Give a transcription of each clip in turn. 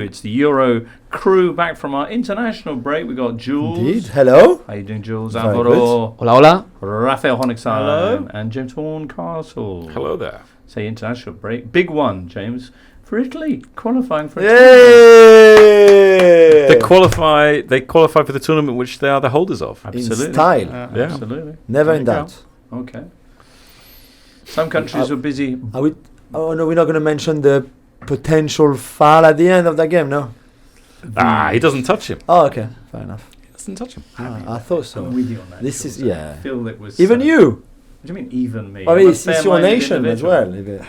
It's the Euro crew back from our international break. We got Jules. Indeed. Hello. How you doing, Jules? Very Alvaro. Hola. Raphael Honigstein. Hello. And James Horncastle. Hello there. Say international break. Big one, James, for Italy qualifying for. Yay! They qualify for the tournament which they are the holders of. Absolutely. In style. Yeah. Absolutely. Never There in you go. doubt. Okay. Some countries were busy. Are we? Oh no, we're not going to mention the potential foul at the end of that game, no? He doesn't touch him. Oh, okay, fair enough. He doesn't touch him. I thought so. I'm with you on that. This Jules. is yeah. I feel it was Even you. What do you mean, even me? I I'm mean, a it's your fair-minded nation as individual. well. If it-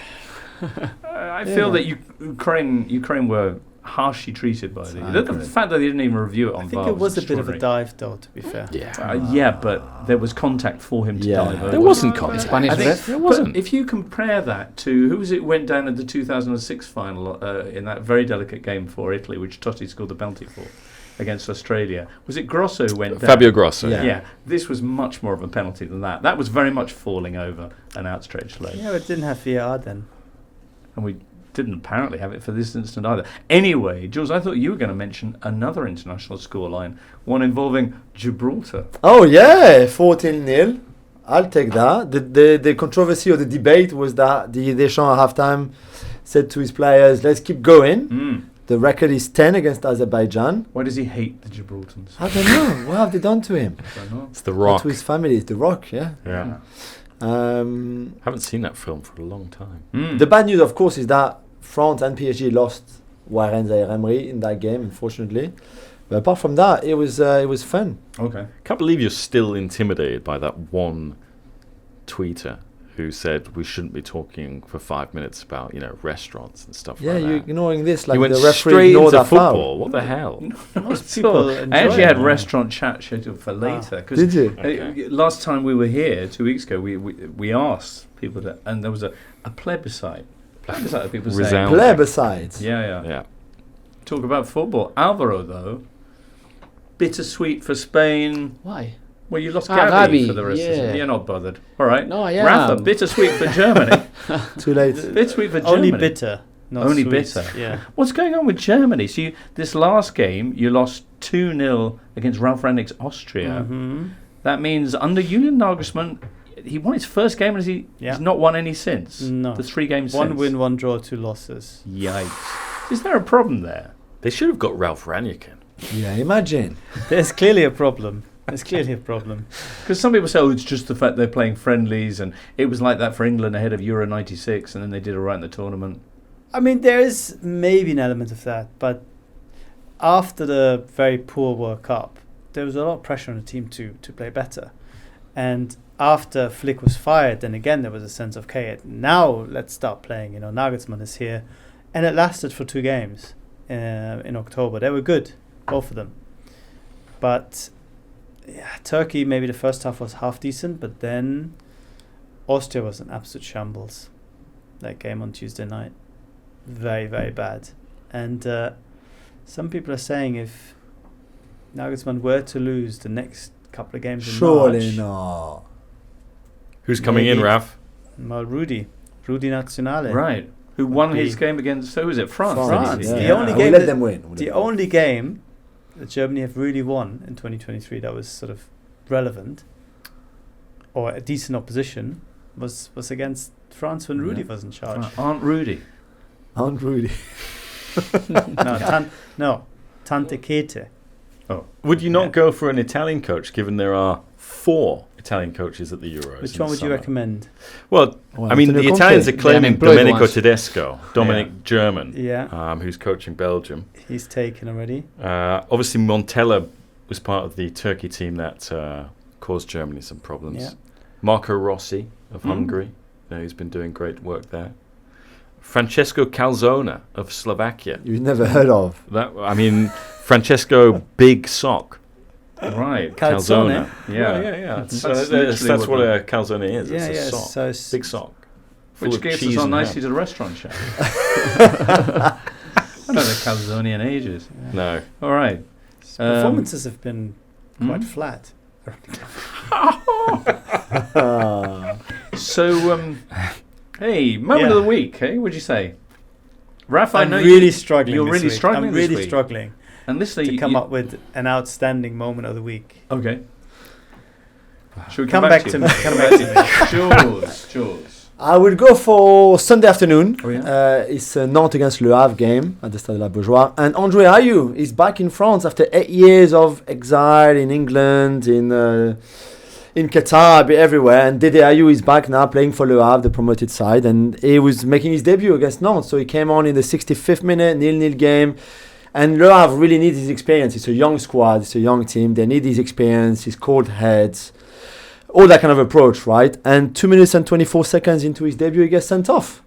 I feel that Ukraine were harshly treated by the fact that they didn't even review it on I think VAR it was a bit of a extraordinary. dive, though, to be fair. Yeah, but there was contact for him to Yeah. dive over. There wasn't contact. Spanish I think ref? There wasn't. If you compare that to who was it went down at the 2006 final in that very delicate game for Italy, which Totti scored the penalty for against Australia, was it Grosso who went down? Fabio Grosso. Yeah. Yeah, this was much more of a penalty than that. That was very much falling over an outstretched leg, Yeah, but it didn't have VAR then. and we didn't apparently have it for this instant either. Anyway, Jules, I thought you were going to mention another international scoreline, one involving Gibraltar. Oh yeah, 14-0. I'll take that. The controversy or the debate was that the Deschamps at halftime said to his players, "Let's keep going." The record is 10 against Azerbaijan. Why does he hate the Gibraltars? I don't know. What have they done to him? I don't know. It's The Or Rock. to his family, it's The Rock, yeah. Yeah. Haven't seen that film for a long time. The bad news, of course, is that France and PSG lost Warren Zaire-Emery in that game, unfortunately. But apart from that, it was fun. Okay. Can't believe you're still intimidated by that one tweeter who said we shouldn't be talking for 5 minutes about restaurants and stuff Yeah, like you're that. ignoring this like You went the referee straight ignored into that foul. football. What the hell? Most people enjoy I actually had it. restaurant chat scheduled for later. Did you? Okay. Last time we were here 2 weeks ago, we asked people to, and there was a plebiscite. Plebiscite of people saying, Resounding. Plebiscite. yeah. Yeah. Talk about football. Alvaro, though, bittersweet for Spain. Why? Well, you lost Gavi, Gavi for the rest of the yeah. season. You're not bothered. All right. No, I am. Rafa, bittersweet for Germany. Too late. Bittersweet for Germany. Only bitter, not Only sweet. bitter. Yeah. What's going on with Germany? So this last game, you lost 2-0 against Ralf Rangnick's Austria. Mm-hmm. That means under Julien Nagelsmann, he won his first game and he's not won any since. No. The 3 games One since. win, 1 draw, 2 losses. Yikes. Is there a problem there? They should have got Ralph Rangnick in. Yeah, imagine. There's clearly a problem. There's clearly a problem. Because some people say, it's just the fact they're playing friendlies, and it was like that for England ahead of Euro 96, and then they did all right in the tournament. I mean, there is maybe an element of that, but after the very poor World Cup, there was a lot of pressure on the team to play better. And after Flick was fired, then again there was a sense of, okay, now let's start playing. Nagelsmann is here. And it lasted for 2 games in October. They were good, both of them. But yeah, Turkey, maybe the first half was half decent, but then Austria was an absolute shambles. That game on Tuesday night. Very, very bad. And some people are saying if Nagelsmann were to lose the next couple of games in Surely March, not. Who's coming in, Maybe. Ralph? well, Rudy Nazionale. Right. Who won Would his be- game against, who was it? France. France, Yeah. the only We'll game let that- them win. We'll let The them win. only game that Germany have really won in 2023 that was sort of relevant or a decent opposition was against France when Rudy was in charge. Aunt Rudy. Aunt Rudy. No, Tante Kete. Would you not Yeah. go for an Italian coach, given there are 4 Italian coaches at the Euros? Which in one the would you summer? recommend? Well, Well, I mean, Antonio the Conte. Italians are claiming unemployed Domenico ones. Tedesco, Dominic German, Yeah, who's coaching Belgium. he's taken already. Obviously, Montella was part of the Turkey team that caused Germany some problems. Yeah. Marco Rossi of Hungary, who's been doing great work there. Francesco Calzona of Slovakia. You've never heard of. Francesco Big Sock. Right. Calzone. Yeah. yeah. That's That's literally what what a calzone is. Yeah, It's yeah. a sock. So it's Big sock. Full Which of gets cheese us on and nicely ham. to the restaurant chef. I don't know calzone in ages. No. All right. performances have been quite flat. So, hey, moment Yeah. of the week, hey? What'd you say? Raph, I I'm know really struggling. You're this really week. struggling I'm this really week. struggling And this to come up with an outstanding moment of the week. Okay. Should we Come back to me. Come back to me. Jules. I will go for Sunday afternoon. Oh, yeah? It's a Nantes against Le Havre game at the Stade de la Beaujoire. And Andre Ayew is back in France after 8 years of exile in England, in Qatar, a bit everywhere. And Dede Ayew is back now playing for Le Havre, the promoted side. And he was making his debut against Nantes. So he came on in the 65th minute, 0-0 game. And Le Havre really needs his experience. It's a young squad. It's a young team. They need his experience, his cold heads. All that kind of approach, right? And 2 minutes and 24 seconds into his debut, he gets sent off.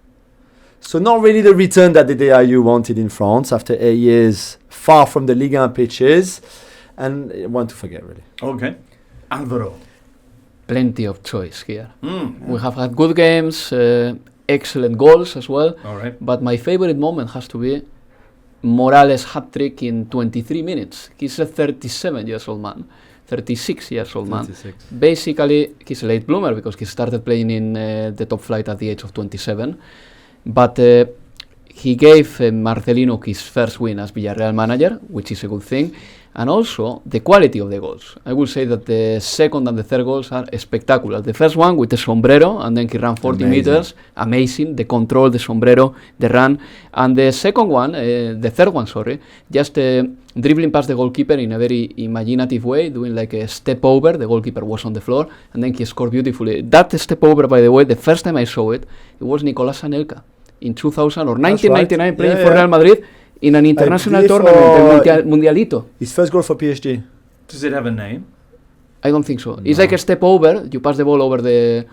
So not really the return that the Ayew wanted in France after 8 years far from the Liga pitches, and one to forget, really. Okay. Alvaro. Plenty of choice here. Mm. We have had good games, excellent goals as well. All right. But my favorite moment has to be Morales' hat-trick in 23 minutes. He's a 37 years old man. 36 years old man. 36. Basically, he's a late bloomer because he started playing in the top flight at the age of 27. But he gave Marcelino his first win as Villarreal manager, which is a good thing. And also the quality of the goals. I will say that the second and the third goals are spectacular. The first one with the sombrero, and then he ran 40 meters. Amazing. The control, the sombrero, the run. And the second one, the third one, sorry, just dribbling past the goalkeeper in a very imaginative way, doing like a step over. The goalkeeper was on the floor, and then he scored beautifully. That step over, by the way, the first time I saw it, it was Nicolas Anelka in 2000 or 1999 right. playing for Real Madrid in an international tournament, the Mundialito. His first goal for PSG. Does it have a name? I don't think so. It's like a step over. You pass the ball you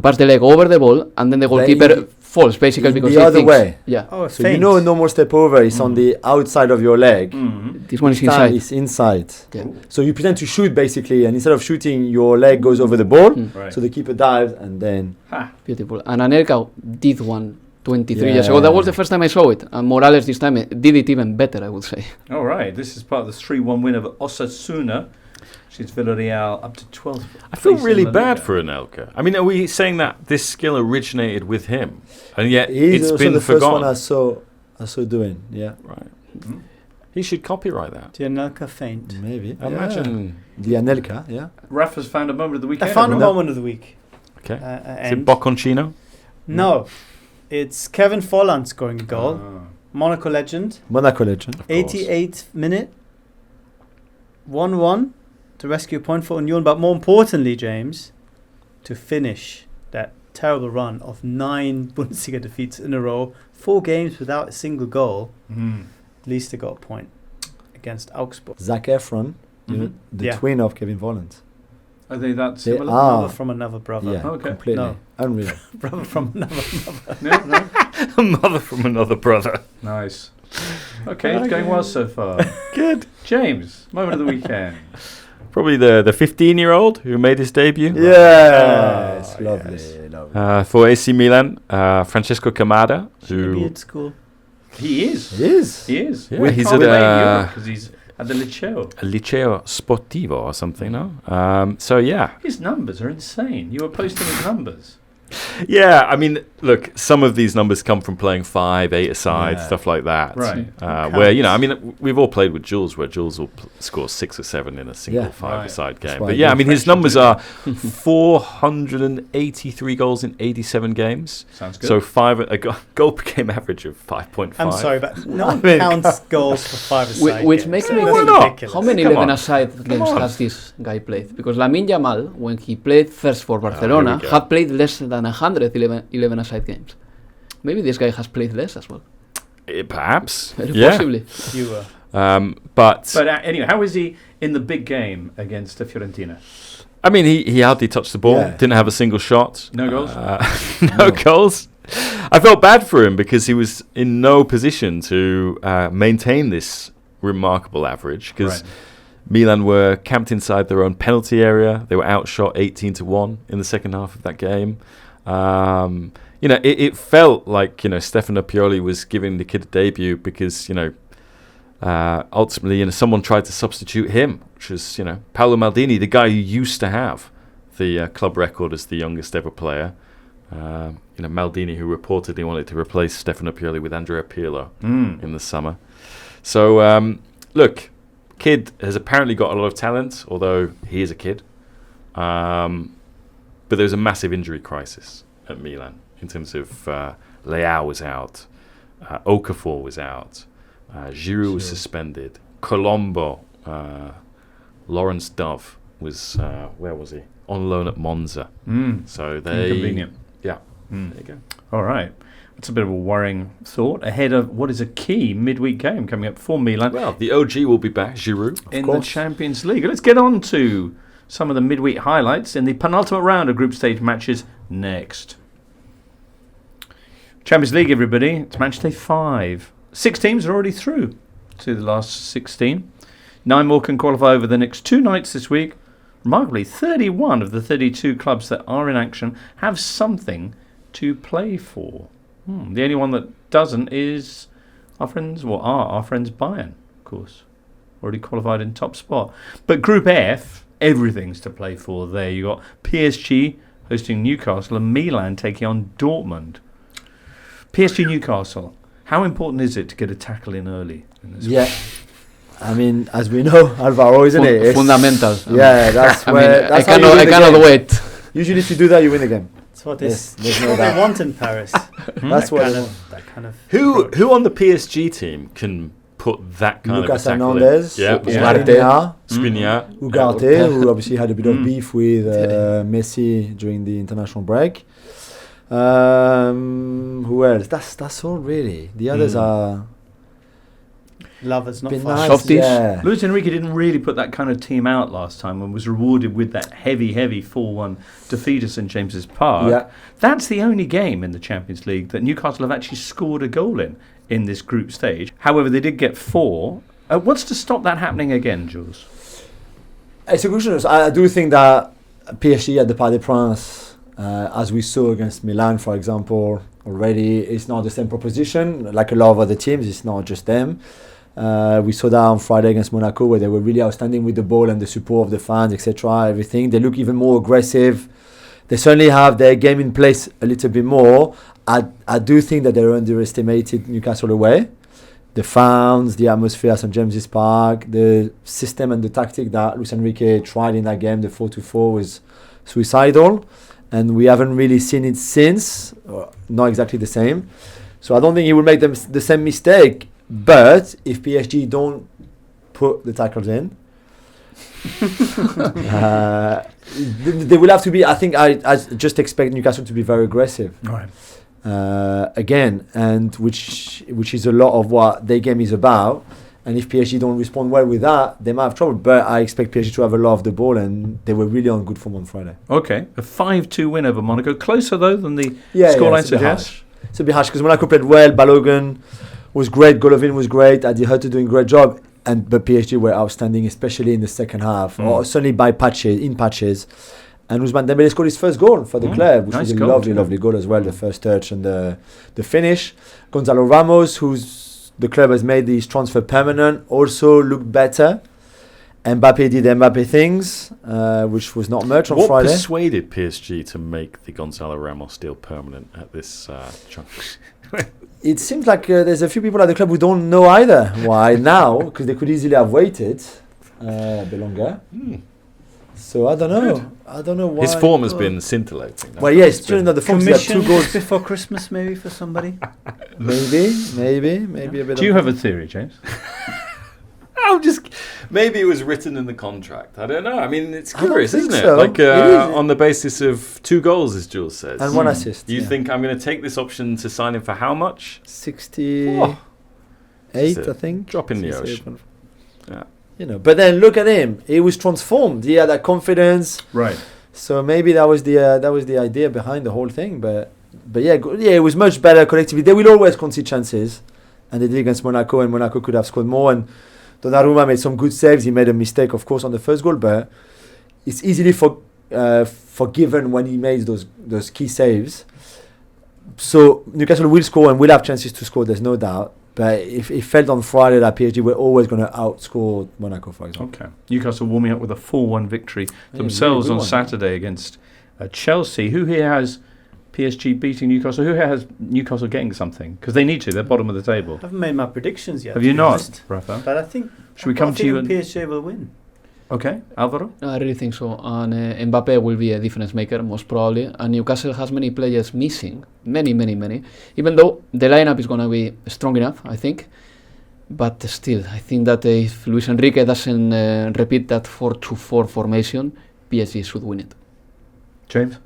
pass the leg over the ball, and then the goalkeeper falls basically because the he other thinks, way. Yeah. Oh, So you know a normal step over is on the outside of your leg. Mm. This one is inside. It's inside. Yeah. So you pretend to shoot basically, and instead of shooting, your leg goes over the ball. Right. So the keeper dives, and then Beautiful. And Anelka did one 23 Yeah. years ago. That was the first time I saw it. And Morales this time did it even better, I would say. All right. This is part of the 3-1 win of Osasuna. She's Villarreal up to 12th. I feel place in really La bad Liga. for Anelka. I mean, are we saying that this skill originated with him, and yet he's it's also been the first forgotten? one I saw doing. Yeah, Right. Mhm. He should copyright that. The Anelka feint. maybe. Imagine. The Anelka. Yeah. Raf has found a moment of the I weekend. found a everyone. moment of the week. Okay. Is And it Bocconcino? no, it's Kevin Folland scoring a goal. Ah. Monaco legend. Monaco legend. Of course. 88th minute. 1-1 to rescue a point for Union, but more importantly, James, to finish that terrible run of 9 Bundesliga defeats in a row, 4 games without a single goal. Mm. At least they got a point against Augsburg. Zac Efron, you know, Mhm. the Yeah. twin of Kevin Volland. Are they that They similar? are. Brother from another brother. Yeah, Okay. completely. No. Unreal. Brother from another mother. No, no. A mother from another brother. Nice. Okay, it's going well so far. Good. James, moment of the weekend. Probably the 15-year-old who made his debut. Yes, Oh, lovely, yes. lovely. For AC Milan, Francesco Camada, Should be who at school. He is. He is. He is. Yeah, We he's can't at, blame you because he's at the Liceo. Liceo Sportivo or something, no? So yeah, His numbers are insane. You were posting his numbers. yeah. I mean, look, some of these numbers come from playing 5, 8 aside, Yeah. stuff like that. Right. Where I mean, we've all played with Jules, where Jules will score 6 or 7 in a single Yeah. 5-a-side That's game. why But I yeah, do I mean, his French numbers to do are 483 goals in 87 games. Sounds good. So a goal per game average of 5.5. I'm sorry, but no one mean, counts goals for 5-a-side Which games. makes That's me why not? ridiculous. How many Come 11 on. aside games on. has this guy played? Because Lamine Yamal, when he played first for Barcelona, we go. had played less than 111 aside games. Maybe this guy has played less as well. Perhaps. Very Yeah. possibly. Fewer. But But anyway, how is he in the big game against Fiorentina? I mean, he hardly touched the ball. Yeah. Didn't have a single shot. No goals? No goals. I felt bad for him because he was in no position to maintain this remarkable average because Right. Milan were camped inside their own penalty area. They were outshot 18-1 in the second half of that game. It felt like, Stefano Pioli was giving the kid a debut because, ultimately, someone tried to substitute him, which was, Paolo Maldini, the guy who used to have the club record as the youngest ever player. Maldini, who reportedly wanted to replace Stefano Pioli with Andrea Pirlo in the summer. So, look, kid has apparently got a lot of talent, although he is a kid. But there's a massive injury crisis at Milan in terms of Leao was out, Okafor was out, Giroud was suspended, Colombo, Lawrence Dove was, where was he? On loan at Monza. So they... Inconvenient. Yeah, there you go. All right. That's a bit of a worrying thought ahead of what is a key midweek game coming up for Milan. Well, the OG will be back, Giroud. In the Champions League. Let's get on to some of the midweek highlights in the penultimate round of group stage matches next. Champions League, everybody. It's match day 5. 6 teams are already through to the last 16. 9 more can qualify over the next 2 nights this week. Remarkably, 31 of the 32 clubs that are in action have something to play for. The only one that doesn't is our friends Bayern, of course. Already qualified in top spot. But Group F, everything's to play for there. You got PSG hosting Newcastle and Milan taking on Dortmund. PSG Newcastle. How important is it to get a tackle in early in this Yeah. I mean, as we know, Alvaro, isn't it? It's Fundamental. Yeah, that's where. That's I cannot wait. Usually, if you do that, you win the game. That's what Yes, they there's no doubt. want in Paris. That's what. that kind of. Who on the PSG team can put that kind Lucas of attack Hernandez, in? Yeah, Skriniar, Ugarte, who obviously had a bit of beef with Messi during the international break. Who else? That's all really. The others are. Lovers, not been fast. nice, Softies. yeah. Luis Enrique didn't really put that kind of team out last time and was rewarded with that heavy 4-1 defeat at St James's Park. Yeah. That's the only game in the Champions League that Newcastle have actually scored a goal in this group stage. However, they did get 4. What's to stop that happening again, Jules? It's a good question. I do think that PSG at the Parc des Princes, as we saw against Milan, for example, already, it's not the same proposition. Like a lot of other teams, it's not just them. We saw that on Friday against Monaco, where they were really outstanding with the ball and the support of the fans, etc. Everything. They look even more aggressive. They certainly have their game in place a little bit more. I do think that they underestimated Newcastle away. The fans, the atmosphere at St James's Park, the system and the tactic that Luis Enrique tried in that game, the 4-2-4, was suicidal. And we haven't really seen it since. Not exactly the same. So I don't think he will make the same mistake. But if PSG don't put the tackles in, they will have to be. I think I just expect Newcastle to be very aggressive. Right. Again, and which is a lot of what their game is about. And if PSG don't respond well with that, they might have trouble. But I expect PSG to have a lot of the ball, and they were really on good form on Friday. Okay, a 5-2 win over Monaco. Closer, though, than the Yeah, scoreline it's a bit suggests. harsh. It's a bit harsh because Monaco played well. Balogun was great. Golovin was great. Adi Hurta doing a great job. But PSG were outstanding, especially in the second half, or certainly by patches. And Ousmane Dembélé scored his first goal for the club, which was a lovely goal as well. The first touch and the finish. Gonzalo Ramos, who's the club has made his transfer permanent, also looked better. Mbappe did Mbappe things, which was not much on What Friday. persuaded PSG to make the Gonzalo Ramos deal permanent at this juncture? It seems like there's a few people at the club who don't know either why now, because they could easily have waited a bit longer. So I don't know. Good. I don't know why. His form has been scintillating. Well, yes, during the form, he had 2 Commission goals. before Christmas, maybe for somebody. Maybe a bit. Do you have a theory, James? Maybe it was written in the contract. I don't know. I mean, it's I don't curious, think isn't it? so. Like It is. on the basis of 2 goals, as Jules says. And 1 assist. You think I'm going to take this option to sign him for how much? 68, Oh, I just a think. drop in the 68. ocean. Yeah. You know, but then look at him. He was transformed. He had that confidence. Right. So maybe that was the idea behind the whole thing. But yeah, it was much better collectively. They will always concede chances, and they did against Monaco, and Monaco could have scored more. And Donnarumma made some good saves. He made a mistake, of course, on the first goal, but it's easily forgiven when he made those key saves. So Newcastle will score and will have chances to score. There's no doubt. But it felt on Friday that PSG were always going to outscore Monaco, for example. Okay. Newcastle warming up with a 4-1 victory Yeah, themselves really on good one. Saturday against Chelsea, who here has PSG beating Newcastle. Who has Newcastle getting something? Because they need to. They're bottom of the table. I haven't made my predictions yet. Have to you be not, honest. Raphael? But I think. Should we come to you? PSG will win. Okay, Alvaro? I really think so. And Mbappe will be a difference maker, most probably. And Newcastle has many players missing. Many. Even though the lineup is going to be strong enough, I think. But still, I think that if Luis Enrique doesn't repeat that 4-2-4 formation, PSG should win it. James?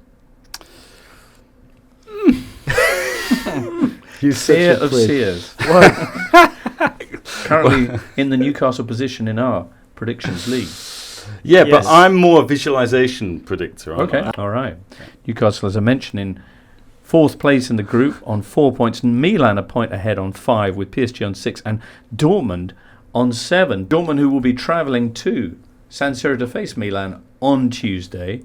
He's Seer such a of prick. seers. Currently in the Newcastle position in our predictions league. Yeah, but Yes. I'm more a visualization predictor. aren't Okay, I? all right. Newcastle, as I mentioned, in fourth place in the group on 4 points. Milan a point ahead on 5, with PSG on 6, and Dortmund on 7. Dortmund, who will be travelling to San Siro to face Milan on Tuesday.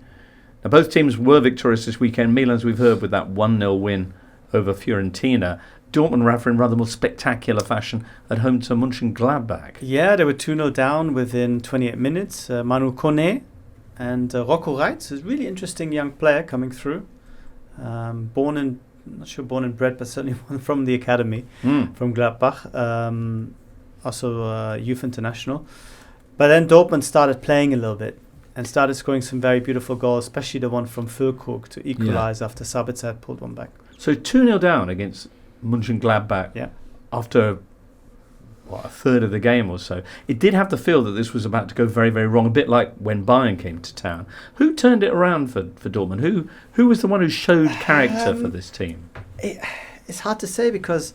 Now, both teams were victorious this weekend. Milan's, we've heard, with that 1-0 win over Fiorentina. Dortmund, Rafa, in rather more spectacular fashion at home to Mönchengladbach. Yeah, they were 2-0 down within 28 minutes. Manu Kone and Rocco Reitz is a really interesting young player coming through. Born and bred, but certainly from the academy, from Gladbach. Also youth international. But then Dortmund started playing a little bit and started scoring some very beautiful goals, especially the one from Füllkrug to equalise after Sabitzer had pulled one back. So 2-0 down against Mönchengladbach after a third of the game or so. It did have the feel that this was about to go very, very wrong, a bit like when Bayern came to town. Who turned it around for Dortmund? Who was the one who showed character for this team? It's hard to say because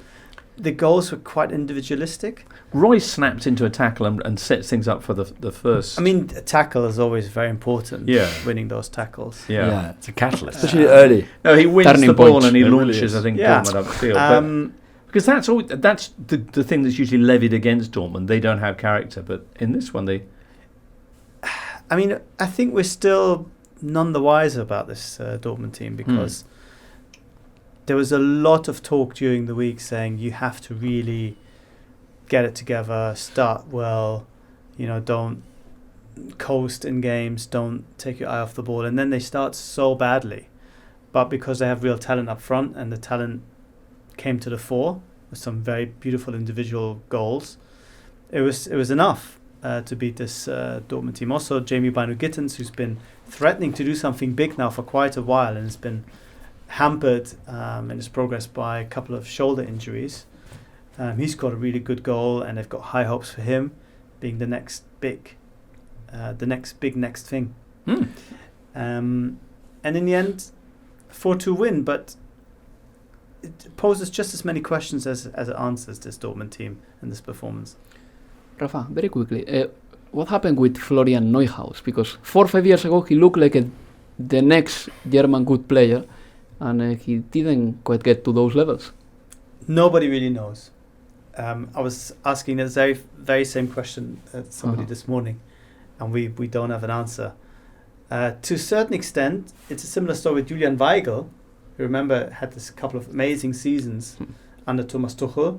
the goals were quite individualistic. Royce snapped into a tackle and sets things up for the first. I mean, a tackle is always very important. Yeah. Winning those tackles. Yeah. It's a catalyst. Especially early. No, he wins Turning the ball point. and he It really launches, is. I think, Yeah. Dortmund upfield. Because that's the thing that's usually levied against Dortmund. They don't have character, but in this one they... I mean, I think we're still none the wiser about this Dortmund team because there was a lot of talk during the week saying you have to really get it together, start well, don't coast in games, don't take your eye off the ball, and then they start so badly. But because they have real talent up front and the talent came to the fore with some very beautiful individual goals, it was enough to beat this Dortmund team. Also, Jamie Binu-Gittens, who's been threatening to do something big now for quite a while and has been hampered in his progress by a couple of shoulder injuries. He's got a really good goal, and they've got high hopes for him being the next big thing. And in the end, 4-2 win, but it poses just as many questions as it answers, this Dortmund team and this performance. Rafa, very quickly, what happened with Florian Neuhaus? Because 4 or 5 years ago he looked like the next German good player, and he didn't quite get to those levels. Nobody really knows. I was asking the very, very same question at somebody this morning, and we don't have an answer. To a certain extent, it's a similar story with Julian Weigl, who, remember, had this couple of amazing seasons under Thomas Tuchel,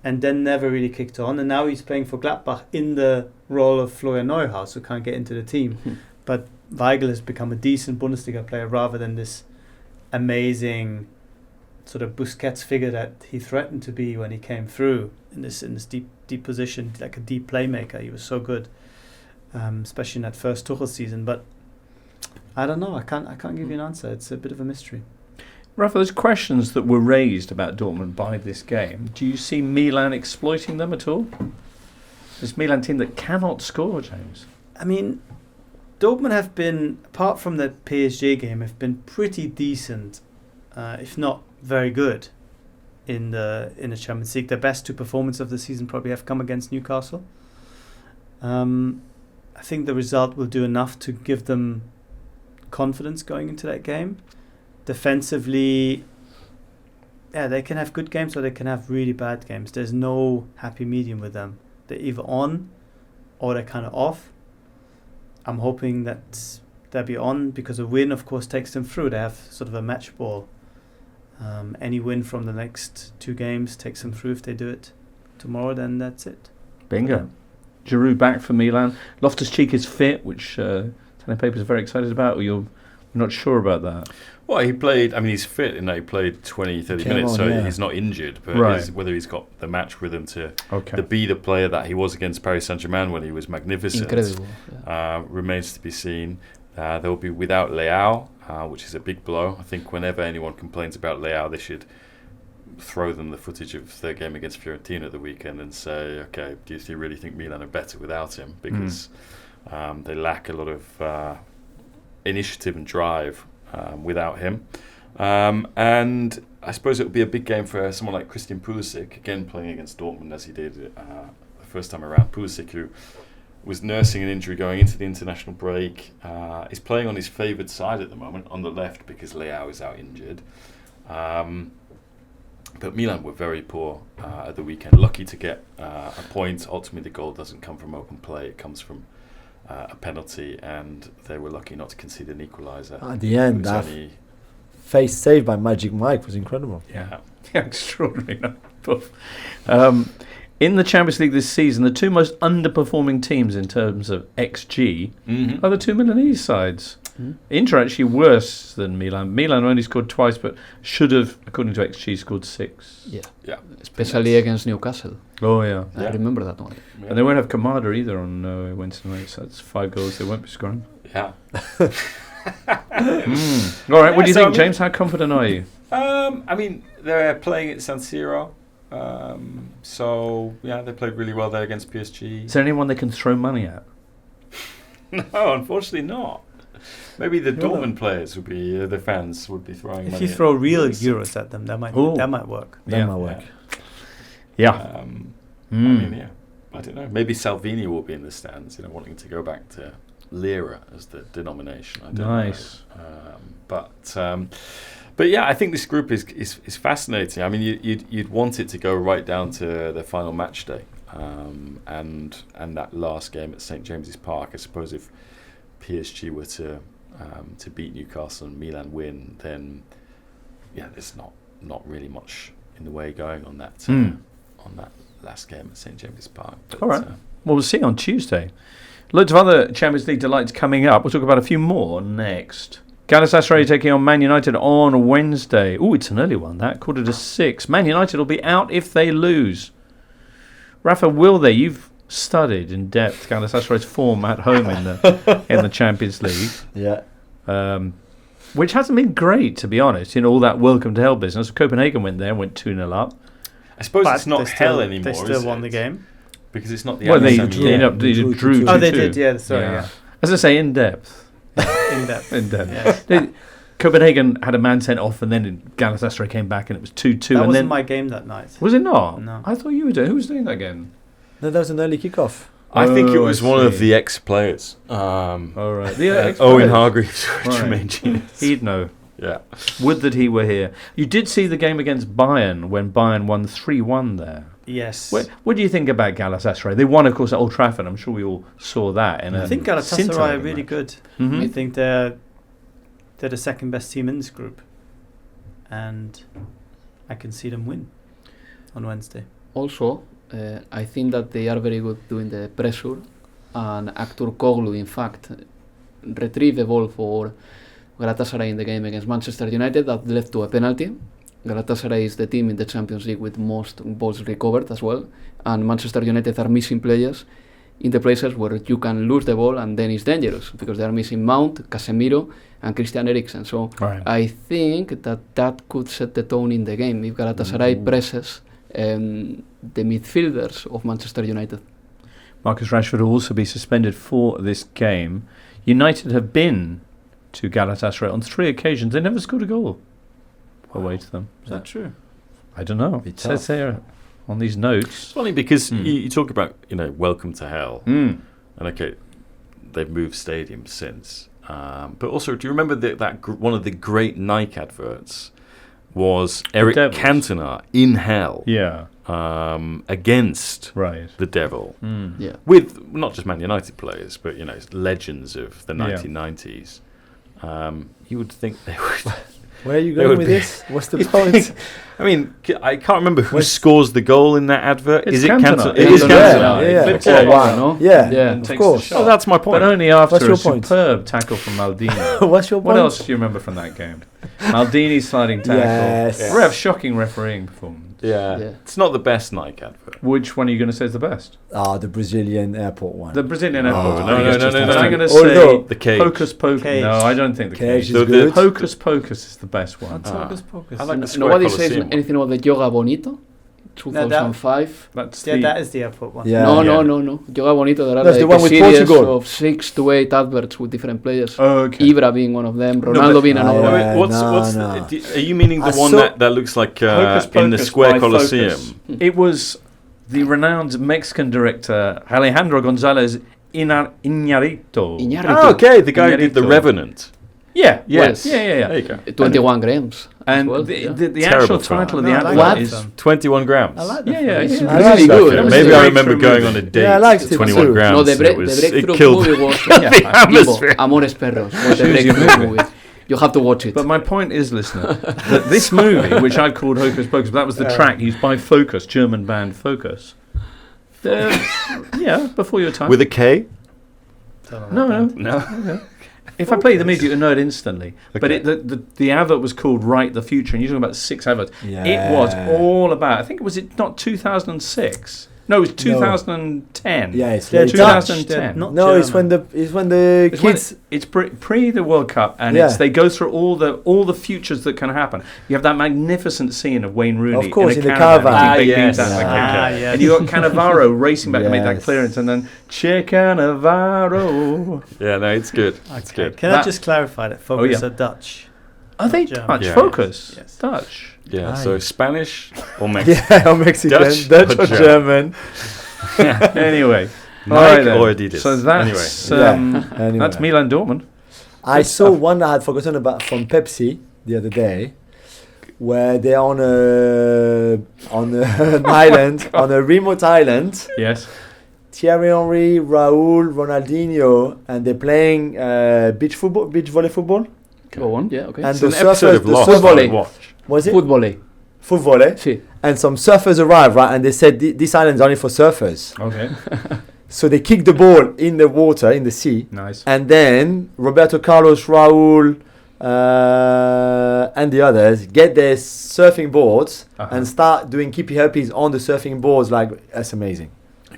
and then never really kicked on. And now he's playing for Gladbach in the role of Florian Neuhaus, who can't get into the team. But Weigl has become a decent Bundesliga player rather than this amazing sort of Busquets figure that he threatened to be when he came through in this deep position, like a deep playmaker. He was so good, especially in that first Tuchel season. But I don't know. I can't give you an answer. It's a bit of a mystery. Rafa, those questions that were raised about Dortmund by this game, do you see Milan exploiting them at all? This Milan team that cannot score, James. I mean, Dortmund have been, apart from the PSG game, have been pretty decent, if not very good, in the Champions League. Their best 2 performances of the season probably have come against Newcastle. I think the result will do enough to give them confidence going into that game. Defensively, they can have good games or they can have really bad games. There's no happy medium with them. They're either on or they're kind of off. I'm hoping that they'll be on because a win, of course, takes them through. They have sort of a match ball. Any win from the next 2 games takes them through. If they do it tomorrow, then that's it. Bingo. Giroud back for Milan. Loftus-Cheek is fit, which Tennis Papers are very excited about. You'll Not sure about that. Well, he played, I mean, he's fit, he played 20, 30 minutes, on, so yeah. he's not injured. But Right. whether he's got the match rhythm to Okay. be the player that he was against Paris Saint-Germain when he was magnificent Incredible. Yeah. remains to be seen. They'll be without Leao, which is a big blow. I think whenever anyone complains about Leao, they should throw them the footage of their game against Fiorentina at the weekend and say, okay, do you really think Milan are better without him? Because they lack a lot of initiative and drive without him. And I suppose it would be a big game for someone like Christian Pulisic, again playing against Dortmund as he did the first time around. Pulisic, who was nursing an injury going into the international break, is playing on his favoured side at the moment, on the left, because Leao is out injured. But Milan were very poor at the weekend, lucky to get a point. Ultimately, the goal doesn't come from open play, it comes from a penalty, and they were lucky not to concede an equaliser. At the end, It was that only- face saved by Magic Mike was incredible. Yeah. Extraordinary. In the Champions League this season, the two most underperforming teams in terms of XG are the two Milanese sides. Inter actually worse than Milan. Milan only scored twice, but should have, according to XG, scored 6. Yeah. Yeah. Especially against Newcastle. Oh, yeah. I Yeah. remember that one. Yeah. And they won't have Kamada either on Wednesday night, so that's 5 goals they won't be scoring. Yeah. All right, what do you think, James? How confident are you? I mean, they're playing at San Siro. So, yeah, they played really well there against PSG. Is there anyone they can throw money at? No, unfortunately not. Maybe the No. Dortmund players would be, the fans would be throwing If money you at throw real Pulisic. euros at them, that might Ooh. work. That Yeah. might work. Yeah. I mean, yeah, I don't know. Maybe Salvini will be in the stands, wanting to go back to Lira as the denomination. I don't Nice. know. But yeah, I think this group is fascinating. I mean, you'd want it to go right down to the final match day, and that last game at St James's Park. I suppose if PSG were to beat Newcastle and Milan win, then yeah, there's not really much in the way going on that last game at St James's Park. But, All right. Well, we'll see on Tuesday. Loads of other Champions League delights coming up. We'll talk about a few more next. Galatasaray taking on Man United on Wednesday. Oh, it's an early one, that. 5:45. Man United will be out if they lose. Rafa, will they? You've studied in depth Galatasaray's form at home in the Champions League, Yeah. which hasn't been great, to be honest. All that welcome to hell business. Copenhagen went there and went 2-0 up. I suppose But it's not they hell still- anymore. They still is won it? the game. Because it's not the Well, they Amsterdam drew. Union. ended up they They drew drew 2-2. 2-2. Oh, they did. Yeah, sorry. Yeah. As I say, in depth. In depth. In depth. Yeah. Copenhagen had a man sent off, and then Galatasaray came back, and it was 2-2. That and wasn't then my game that night. was it not? No. I thought you were doing. Who was doing that game? No, that was an early kickoff. I think it Oh, I was one of see. the ex-players. All right. Owen Hargreaves, Right. Jermaine Genius. He'd know. Yeah. Would that he were here. You did see the game against Bayern when Bayern won 3-1 there. Yes. What do you think about Galatasaray? They won, of course, at Old Trafford. I'm sure we all saw that. I think Galatasaray are scintillating really match. good. Mhm. I think they're the second best team in this group, and I can see them win on Wednesday. Also, I think that they are very good doing the pressure, and Actor Koglu, in fact, retrieved the ball for Galatasaray in the game against Manchester United that led to a penalty. Galatasaray is the team in the Champions League with most balls recovered as well, and Manchester United are missing players in the places where you can lose the ball and then it's dangerous, because they are missing Mount, Casemiro and Christian Eriksen. So Right. I think that could set the tone in the game if Galatasaray presses the midfielders of Manchester United. Marcus Rashford will also be suspended for this game. United have been to Galatasaray on 3 occasions. They never scored a goal away to them. Is that true? I don't know. Be It says tough. there on these notes. It's funny because Mm. you talk about, welcome to hell. Mm. And okay, they've moved stadiums since. But also, do you remember one of the great Nike adverts was Eric Devils. Cantona in hell Yeah. against Right. the devil, Mm. Yeah. with not just Man United players, but legends of the Yeah. 1990s. You would think they would Where are you They going would with be- this? What's the point? I mean, I can't remember who What's- scores the goal in that advert. It's Is it Cantona. Cantona? It It is is Cantona. Cantona. He Yeah. flips Oh, it wow, no? Yeah, Yeah. and of takes course. the shot. Oh, that's my point. But only after What's a your point? superb tackle from Maldini. What's your What point? else do you remember from that game? Maldini's sliding tackle. Yes. Yeah. Shocking refereeing performance. Yeah. Yeah. It's not the best Nike advert. Which one are you going to say is the best? The Brazilian airport one. The Brazilian Oh, airport. no, I think no, it's no, just no, a- no. I'm going to Although- say The cage. Hocus Pocus. Cage. No, I don't think the Cage cage. is So good. Hocus Pocus is the best one. What's Hocus Pocus? I like the Square Nobody says Colosseum. anything about the Yoga Bonito, 2005. That's Yeah, the that is the airport one. Yeah. No, Yeah. no. Yoga Bonito, there are That's the like one a with series Portugal. of 6 to 8 adverts with different players. okay. Ibra being one of them, No, Ronaldo but- being another yeah. one. Wait, what's no. are you meaning the I one saw- that looks like Hocus in the Pocus Square by Colosseum? Focus. It was the renowned Mexican director Alejandro González Iñárritu. Iñárritu. Oh, okay, the guy who did The Iñárritu. Revenant. Yeah, Yes. yeah. There you go. 21 grams. And as well, the, yeah. the Terrible actual title of the film. No, I advert like is that film. 21 grams. I like yeah, that. yeah, It's yeah. I really like that good. film. It was Maybe a I breakthrough remember going movie. on a date. Yeah, I liked it 21 too. grams. No, the it breakthrough killed movie was the atmosphere. Gimbo, Amores Perros. Was the Choose your breakthrough movie. movie. You have to watch it. But my point is, listener, that this movie, which I've called Hocus Pocus, that was the track used by Focus, German band Focus. Yeah, before your time. With a K? no. No. If I play the music, you know it instantly. But Okay. the advert was called Write the Future, and you're talking about 6 adverts. Yeah. It was all about, I think, was it not 2006? No, it was 2010. Yeah, it's They're late. 2010. Dutch, they're not No, it's German. when the It's when kids. it's pre the World Cup, and Yeah. they go through all the futures that can happen. You have that magnificent scene of Wayne Rooney, Of course, in in a the caravan, caravan. eating baked yes. beans out of the Ah, caravan. yes. And you got Cannavaro racing back to make that Yes. clearance, and then Che Cannavaro. Yeah, no, it's good. It's Okay. good. Can I That- just clarify that Focus yeah. are Dutch? Are they German. Dutch? Yeah. Focus? Yes. Dutch. Yeah, Nice. so Spanish or Mexican? Yeah, or Mexican, Dutch Dutch or or German. Anyway. Nike all right then. or Adidas? So that's, Anyway. Anyway. that's Milan Dortmund. I Good saw stuff. one I had forgotten about from Pepsi the other day, where they're on an island, on a remote island. Yes. Thierry Henry, Raúl, Ronaldinho, and they're playing beach volley football. Go on, yeah, okay. And It's the an episode surfers, of the Lost. surf I volley, would watch. was it? Football. Foot volley. Sí. And some surfers arrived, right? And they said this island's only for surfers. Okay. So they kicked the ball in the water, in the sea. Nice. And then Roberto Carlos, Raúl, and the others get their surfing boards and start doing keepy herpies on the surfing boards. Like, that's amazing.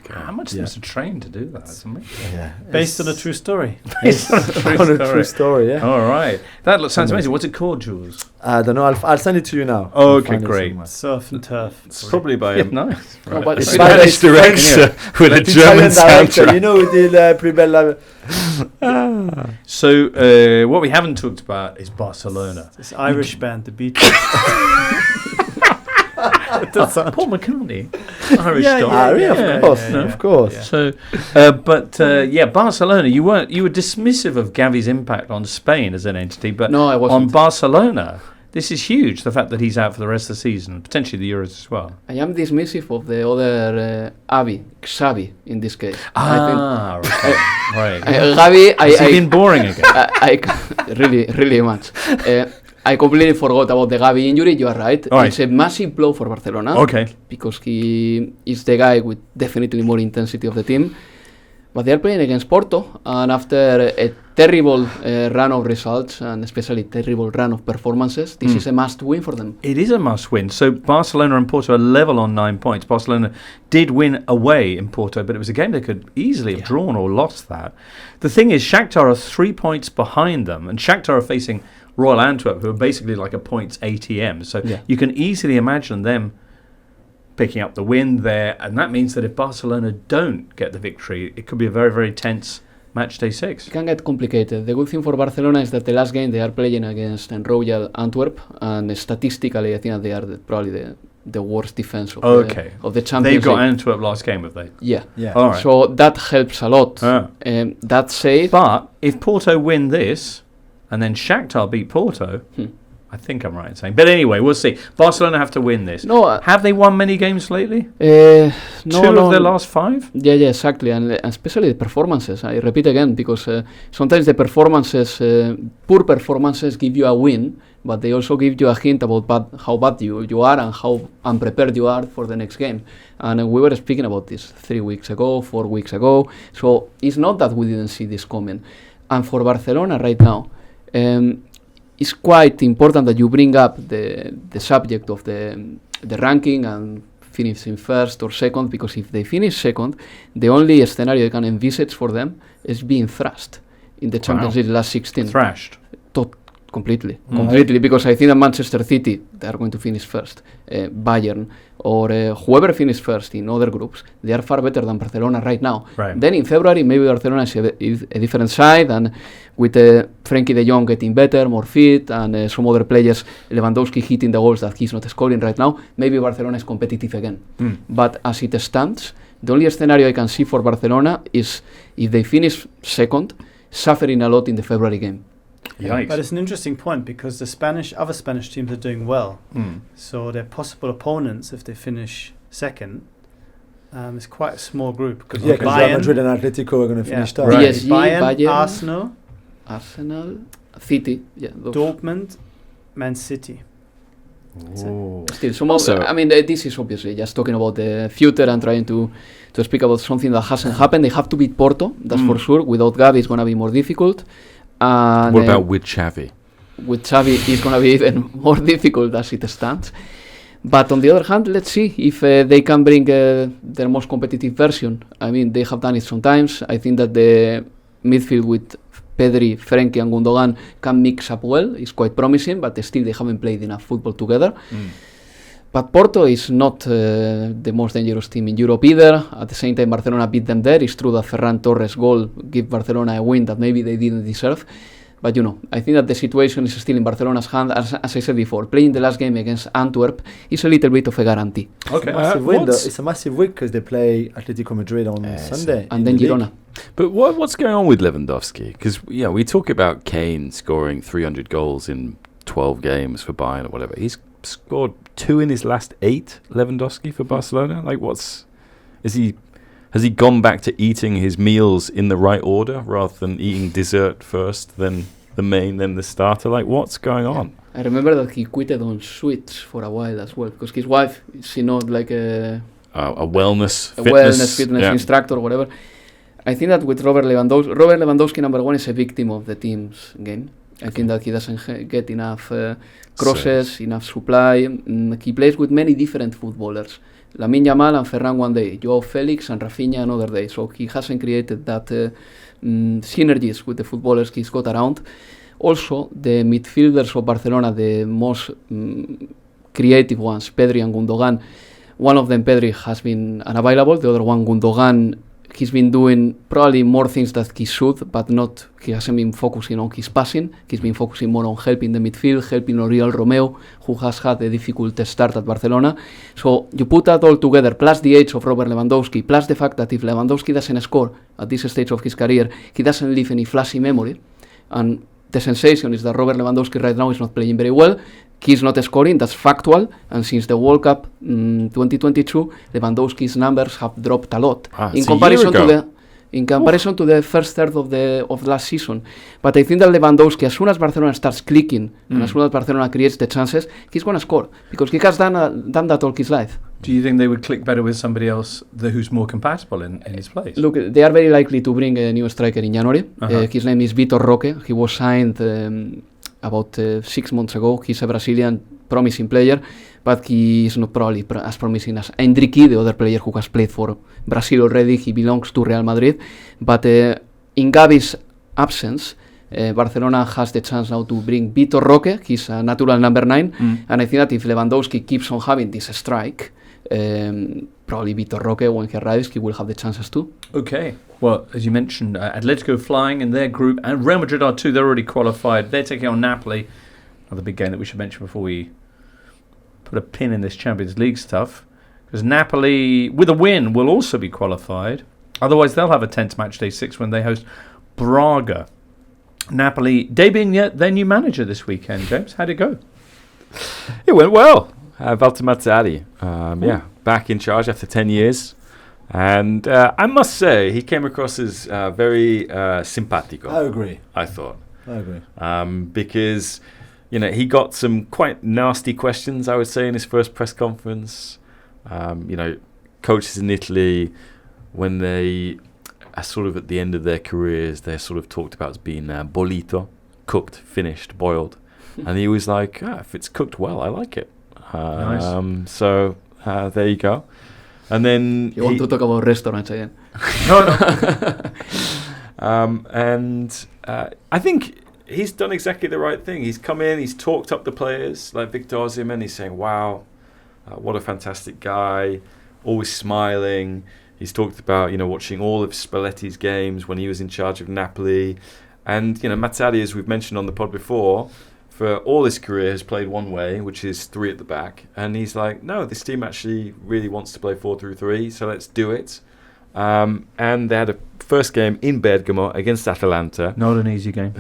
How much Yeah. they must have trained to do that? That's amazing. Yeah. Based on a true story. Based on a true On a story. true story, yeah. All right. That sounds amazing. What's it called, Jules? I don't know. I'll send it to you now. Oh, I'll okay, find it great. somewhere. Surf and turf. It's probably by Yeah, a nice. No, but it's Spanish director with a The German Italian director, soundtrack. you know, who did Plus Belle La- So what we haven't talked about is Barcelona. This Irish band, the Beatles. Paul McCartney, Irish Yeah, guy. yeah, of course, yeah, yeah. of course. Yeah. So, Barcelona. You were dismissive of Gavi's impact on Spain as an entity, but No, I on wasn't. Barcelona, this is huge. The fact that he's out for the rest of the season, potentially the Euros as well. I am dismissive of the other Xavi in this case. Right. I think, Xavi, Has he been boring again? really much. I completely forgot about the Gavi injury. You are right. All right. It's a massive blow for Barcelona. Okay. Because he is the guy with definitely more intensity of the team. But they are playing against Porto, and after a terrible run of results, and especially terrible run of performances, this is a must-win for them. It is a must-win. So Barcelona and Porto are level on 9 points. Barcelona did win away in Porto, but it was a game they could easily have drawn or lost that. The thing is, Shakhtar are 3 points behind them, and Shakhtar are facing Royal Antwerp, who are basically like a points ATM. So you can easily imagine them picking up the win there, and that means that if Barcelona don't get the victory, it could be a very, very tense match day 6. It can get complicated. The good thing for Barcelona is that the last game they are playing against Royal Antwerp, and statistically I think that they are probably the worst defense of the Champions They've got League. Antwerp last game, have they? Yeah. All right. So that helps a lot. That said, But if Porto win this, and then Shakhtar beat Porto, I think I'm right in saying. But anyway, we'll see. Barcelona have to win this. No, Have they won many games lately? no, Two of their last 5? Yeah, exactly, and especially the performances. I repeat again, because sometimes the performances, poor performances, give you a win, but they also give you a hint about how bad you are and how unprepared you are for the next game. And we were speaking about this 3 weeks ago, 4 weeks ago. So it's not that we didn't see this coming. And for Barcelona right now, it's quite important that you bring up the subject of the ranking and finishing first or second, because if they finish second, the only scenario you can envisage for them is being thrashed in the Champions League last 16. Thrashed. Completely, because I think that Manchester City, they are going to finish first. Bayern or whoever finishes first in other groups, they are far better than Barcelona right now. Right. Then in February, maybe Barcelona is a different side, and with Frenkie de Jong getting better, more fit, and some other players, Lewandowski hitting the goals that he's not scoring right now, maybe Barcelona is competitive again. But as it stands, the only scenario I can see for Barcelona is if they finish second, suffering a lot in the February game. Yikes. But it's an interesting point, because the other Spanish teams are doing well. So their possible opponents, if they finish second, is quite a small group. Because Real Madrid and Atletico are going to finish third. Right. PSG, Bayern, Arsenal, City, Dortmund, Man City. Still, this is obviously just talking about the future and trying to speak about something that hasn't happened. They have to beat Porto, that's for sure. Without Gavi, it's going to be more difficult. And what about with Xavi? With Xavi, it's going to be even more difficult as it stands. But on the other hand, let's see if they can bring their most competitive version. I mean, they have done it sometimes. I think that the midfield with Pedri, Frenkie and Gundogan can mix up well. It's quite promising, but still they haven't played enough football together. But Porto is not the most dangerous team in Europe either. At the same time, Barcelona beat them there. It's true that Ferran Torres' goal gave Barcelona a win that maybe they didn't deserve. But I think that the situation is still in Barcelona's hand. As I said before, playing the last game against Antwerp is a little bit of a guarantee. Okay. It's a massive week because they play Atletico Madrid on Sunday. And then Girona. But what's going on with Lewandowski? Because we talk about Kane scoring 300 goals in 12 games for Bayern or whatever. He's scored 2 in his last 8, Lewandowski, for Barcelona. Like, has he gone back to eating his meals in the right order rather than eating dessert first, then the main, then the starter? Like, what's going on? I remember that he quitted on sweets for a while as well, because his wife, she not like a wellness fitness instructor or whatever. I think that with Robert Lewandowski, number one, is a victim of the team's game. I think that he doesn't get enough crosses, enough supply. He plays with many different footballers. Lamine Yamal and Ferran one day, Joao Felix and Rafinha another day. So he hasn't created that synergies with the footballers he's got around. Also, the midfielders of Barcelona, the most creative ones, Pedri and Gundogan. One of them, Pedri, has been unavailable. The other one, Gundogan, he's been doing probably more things that he should, but not. He hasn't been focusing on his passing. He's been focusing more on helping the midfield, helping Oriol Romeo, who has had a difficult start at Barcelona. So you put that all together, plus the age of Robert Lewandowski, plus the fact that if Lewandowski doesn't score at this stage of his career, he doesn't leave any flashy memory. And the sensation is that Robert Lewandowski right now is not playing very well. He's not scoring, that's factual, and since the World Cup 2022, Lewandowski's numbers have dropped a lot in comparison to the first third of last season. But I think that Lewandowski, as soon as Barcelona starts clicking and as soon as Barcelona creates the chances, he's going to score, because he has done that all his life. Do you think they would click better with somebody else who's more compatible in his place? Look, they are very likely to bring a new striker in January. His name is Vitor Roque. He was signed about 6 months ago. He's a Brazilian promising player, but he is not probably as promising as Endrique, the other player who has played for Brazil already. He belongs to Real Madrid. But in Gavi's absence, Barcelona has the chance now to bring Vitor Roque. He's a natural number 9. And I think that if Lewandowski keeps on having this strike, probably Vitor Roque, when he arrives, he will have the chances too. Okay. Well, as you mentioned, Atletico flying in their group, and Real Madrid are too. They're already qualified. They're taking on Napoli. Another big game that we should mention before we put a pin in this Champions League stuff. Because Napoli, with a win, will also be qualified. Otherwise, they'll have a tense match day 6 when they host Braga. Napoli debuting their new manager this weekend, James. How'd it go? It went well. Walter Mazzarri, back in charge after 10 years. And I must say, he came across as very simpatico. I agree. I thought. I agree. Because, he got some quite nasty questions, I would say, in his first press conference. Coaches in Italy, when they are sort of at the end of their careers, they're sort of talked about as being bollito, cooked, finished, boiled. And he was like, if it's cooked well, I like it. Nice. So there you go. And then You want to talk about restaurants again? I think he's done exactly the right thing. He's come in, he's talked up the players like Victor Osimhen. He's saying, wow, what a fantastic guy, always smiling. He's talked about, watching all of Spalletti's games when he was in charge of Napoli. And, Mazzarri, as we've mentioned on the pod before, for all his career has played one way, which is 3 at the back. And he's like, no, this team actually really wants to play 4-3-3, so let's do it. And they had a first game in Bergamo against Atalanta. Not an easy game.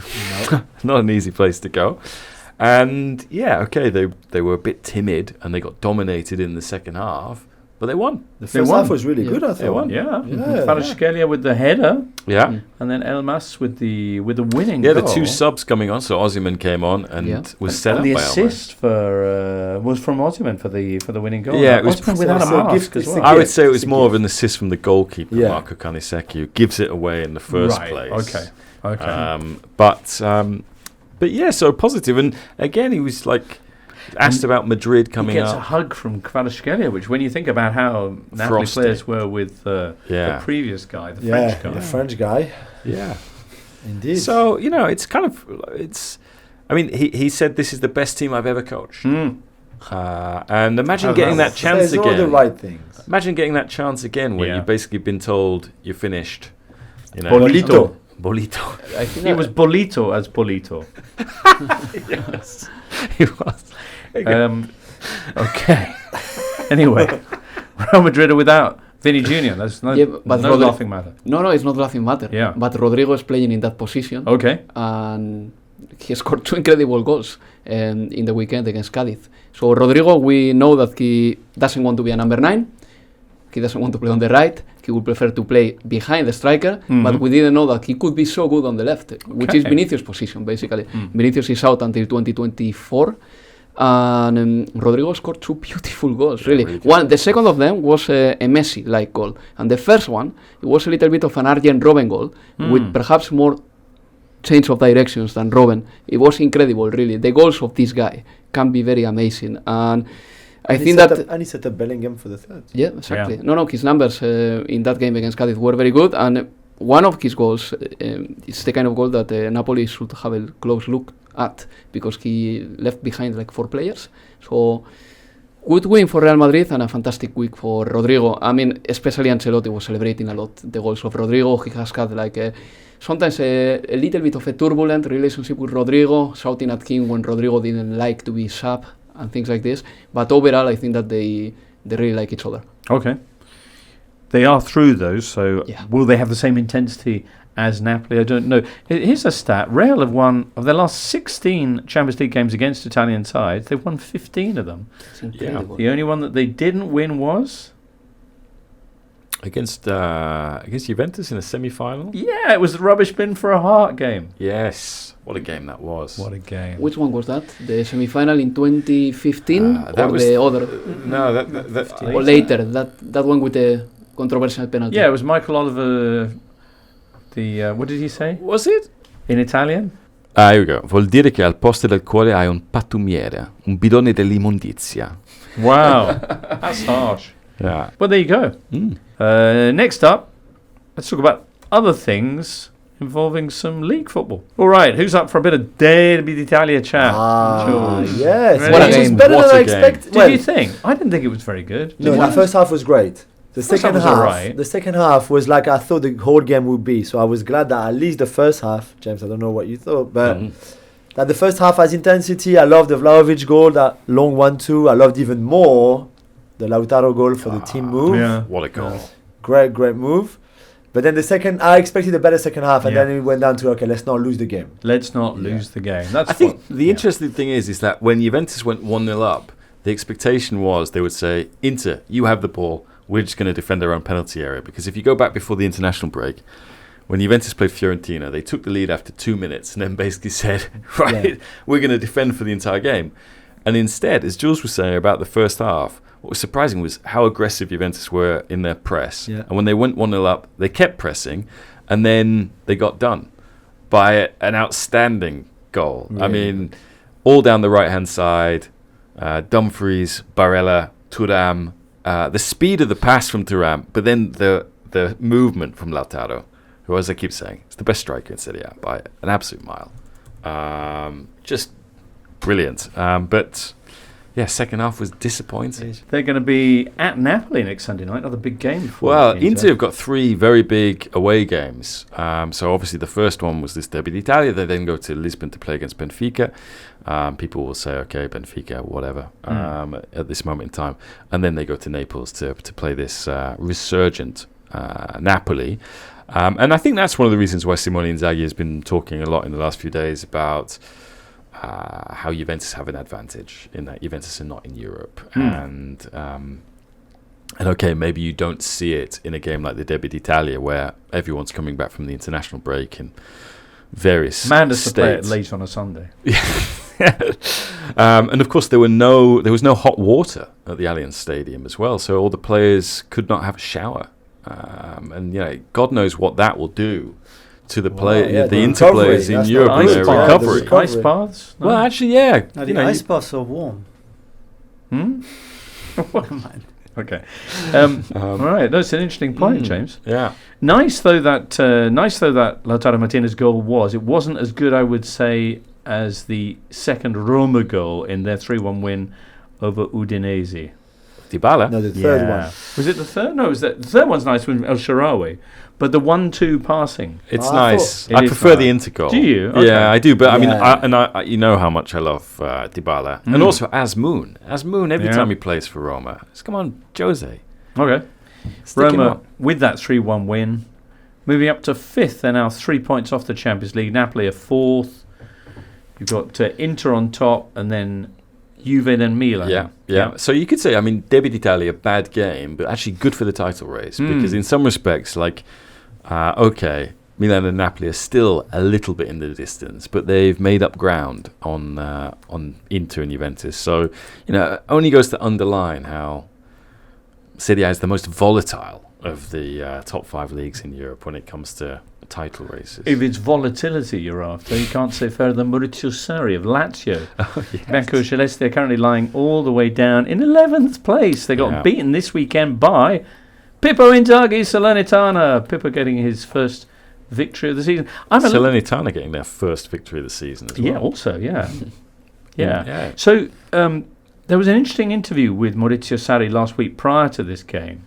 Not an easy place to go. And, they were a bit timid and they got dominated in the second half. But they won. The first half was really good, I thought. They won. Yeah. Kvaratskhelia with the header. Yeah. And then Elmas with the winning Yeah, goal. the 2 subs coming on. So Osimhen came on and was set and up the by assist was from Osimhen for the winning goal. Yeah, it was Osimhen without a mask as well. I would say it was more of an assist from the goalkeeper, Yeah. Marco Canisecchi, who gives it away in the first place. Okay. But yeah, so positive. And again, he was like asked about Madrid coming he gets up. a hug from Kvaratskhelia, which when you think about how Napoli Frosty. players were with the previous guy, the French guy. The French guy. Yeah. Indeed. So, it's kind of, he said this is the best team I've ever coached. And imagine getting that chance says again. all the right things. Imagine getting that chance again when you've basically been told you're finished. Bolito. Bolito. I think He was Bolito as Bolito. Yes. He was. Okay. Anyway, Real Madrid are without Vinny Jr. That's no laughing matter. No, it's not laughing matter. Yeah. But Rodrigo is playing in that position. Okay. And he scored 2 incredible goals in the weekend against Cádiz. So Rodrigo, we know that he doesn't want to be a number 9. He doesn't want to play on the right. He would prefer to play behind the striker. But we didn't know that he could be so good on the left, which is Vinicius' position, basically. Vinicius is out until 2024. And Rodrigo scored 2 beautiful goals, really. The second of them was a Messi-like goal. And the first one, it was a little bit of an Arjen Robben goal, with perhaps more change of directions than Robben. It was incredible, really. The goals of this guy can be very amazing. And I think that... And he set up Bellingham for the third. Yeah, exactly. Yeah. No, his numbers in that game against Cádiz were very good. And one of his goals is the kind of goal that Napoli should have a close look at, because he left behind like 4 players. So good win for Real Madrid and a fantastic week for Rodrigo. I mean, especially Ancelotti was celebrating a lot the goals of Rodrigo. He has had like sometimes a little bit of a turbulent relationship with Rodrigo, shouting at him when Rodrigo didn't like to be sub and things like this. But overall, I think that they really like each other. Okay. They are through those, so will they have the same intensity as Napoli? I don't know. Here's a stat. Real have won, of their last 16 Champions League games against Italian sides, they've won 15 of them. It's incredible. The only one that they didn't win was? Against Juventus in a semi-final? Yeah, it was the rubbish bin for a heart game. Yes. What a game that was. What a game. Which one was that? The semi-final in 2015 that or was the other? No, that Or later. That one with the controversial penalty. Yeah, it was Michael Oliver. What did he say? Was it? In Italian? Here we go. Vuol dire che al posto del cuore hai un pattumiere, un bidone dell'immondizia. Wow. That's harsh. Yeah. Well, there you go. Next up, let's talk about other things involving some league football. All right, who's up for a bit of Derby d'Italia chat? Yes. What a It was game. better What than a I game. expected. Did you think? I didn't think it was very good. No, Did the you? first half was great. The First second half was half, alright. the second half was like I thought the whole game would be. So I was glad that at least the first half, James, I don't know what you thought, but that the first half has intensity. I loved the Vlahovic goal, that long 1-2. I loved even more the Lautaro goal for the team move. Yeah. What a goal. Great move. But then I expected a better second half, and Yeah. then it went down to, okay, let's not lose the game. Let's not lose the game. That's I think what- the yeah. interesting thing is that when Juventus went 1-0 up, the expectation was they would say, Inter, you have the ball. We're just going to defend our own penalty area. Because if you go back before the international break, when Juventus played Fiorentina, they took the lead after 2 minutes and then basically said, right, we're going to defend for the entire game. And instead, as Jules was saying about the first half, what was surprising was how aggressive Juventus were in their press. Yeah. And when they went 1-0 up, they kept pressing, and then they got done by an outstanding goal. I mean, all down the right-hand side, Dumfries, Barella, Thuram, the speed of the pass from Thuram, but then the movement from Lautaro, who, as I keep saying, is the best striker in Serie A by an absolute mile. Just brilliant. But yeah, second half was disappointing. They're going to be at Napoli next Sunday night, another big game for Well, Inter have got 3 very big away games. So obviously the first one was this Derby d'Italia. They then go to Lisbon to play against Benfica. People will say, okay, Benfica, whatever, at this moment in time. And then they go to Naples to play this resurgent Napoli. And I think that's one of the reasons why Simone Inzaghi has been talking a lot in the last few days about how Juventus have an advantage in that Juventus are not in Europe. And okay, maybe you don't see it in a game like the Derby d'Italia where everyone's coming back from the international break in various Manda's to play it states. late on a Sunday. And of course there was no hot water at the Allianz Stadium as well, so all the players could not have a shower. And God knows what that will do to the the Inter players in Europe and their recovery. Ice baths? No? Well, actually, yeah. No, the ice baths are warm. Never mind. Okay. All right. That's an interesting point, James. Yeah. Nice though that Lautaro Martinez goal was. It wasn't as good, I would say, as the second Roma goal in their 3-1 win over Udinese. Dybala. No, the third one. Was it the third? No, the third one's nice with El Shaarawy. But the 1-2 passing. It's I nice. thought- I It is prefer nice. the Inter goal. Do you? Okay. Yeah, I do. But I mean, Yeah. I you know how much I love Dybala, and also Asmoon. Asmoon every Yeah. time he plays for Roma. It's, come on, Jose. Okay. Stick him Roma, up. with that 3-1 win, moving up to 5th. They're now 3 points off the Champions League. Napoli are 4th. You've got Inter on top, and then Juve, then Milan. Yeah. So you could say, I mean, Derby d'Italia, bad game, but actually good for the title race because in some respects, like, okay, Milan and Napoli are still a little bit in the distance, but they've made up ground on Inter and Juventus. So, only goes to underline how Serie A is the most volatile of the top 5 leagues in Europe when it comes to title races. If it's volatility you're after, you can't say fairer than Maurizio Sarri of Lazio. Bianco Celeste are currently lying all the way down in 11th place. They got beaten this weekend by Pippo Inzaghi, Salernitana. Pippo getting his first victory of the season. Salernitana getting their first victory of the season as well. Yeah, also, yeah. Yeah. So there was an interesting interview with Maurizio Sarri last week prior to this game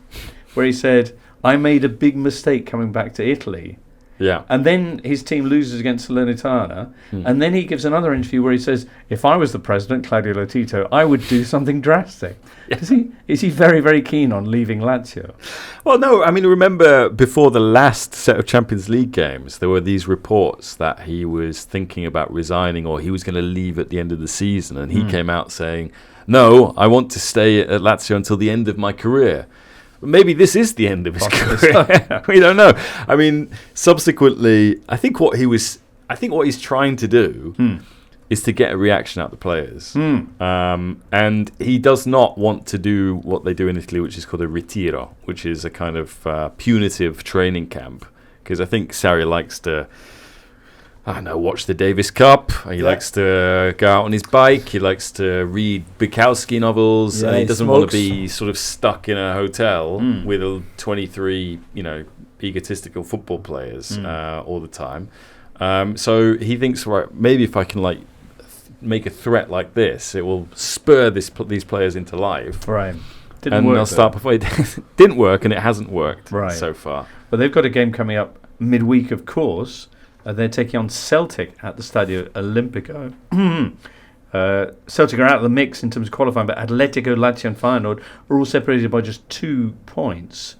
where he said, I made a big mistake coming back to Italy. Yeah. And then his team loses against Salernitana. And then he gives another interview where he says, if I was the president, Claudio Lotito, I would do something drastic. Is he very, very keen on leaving Lazio? Well, no, I mean, remember before the last set of Champions League games, there were these reports that he was thinking about resigning or he was going to leave at the end of the season. And he came out saying, no, I want to stay at Lazio until the end of my career. Maybe this is the end of his career. We don't know. I mean, subsequently, I think what he's trying to do is to get a reaction out of the players. And he does not want to do what they do in Italy, which is called a ritiro, which is a kind of punitive training camp. Because I think Sarri likes to, watch the Davis Cup. He likes to go out on his bike. He likes to read Bukowski novels. Yeah, and he he doesn't want to smokes. be sort of stuck in a hotel with 23, egotistical football players all the time. So he thinks, right, maybe if I can make a threat like this, it will spur these players into life. Right. And they'll start before it didn't work, and it hasn't worked so far. But they've got a game coming up midweek, of course. They're taking on Celtic at the Stadio Olimpico. Celtic are out of the mix in terms of qualifying, but Atletico, Lazio and Feyenoord are all separated by just 2 points.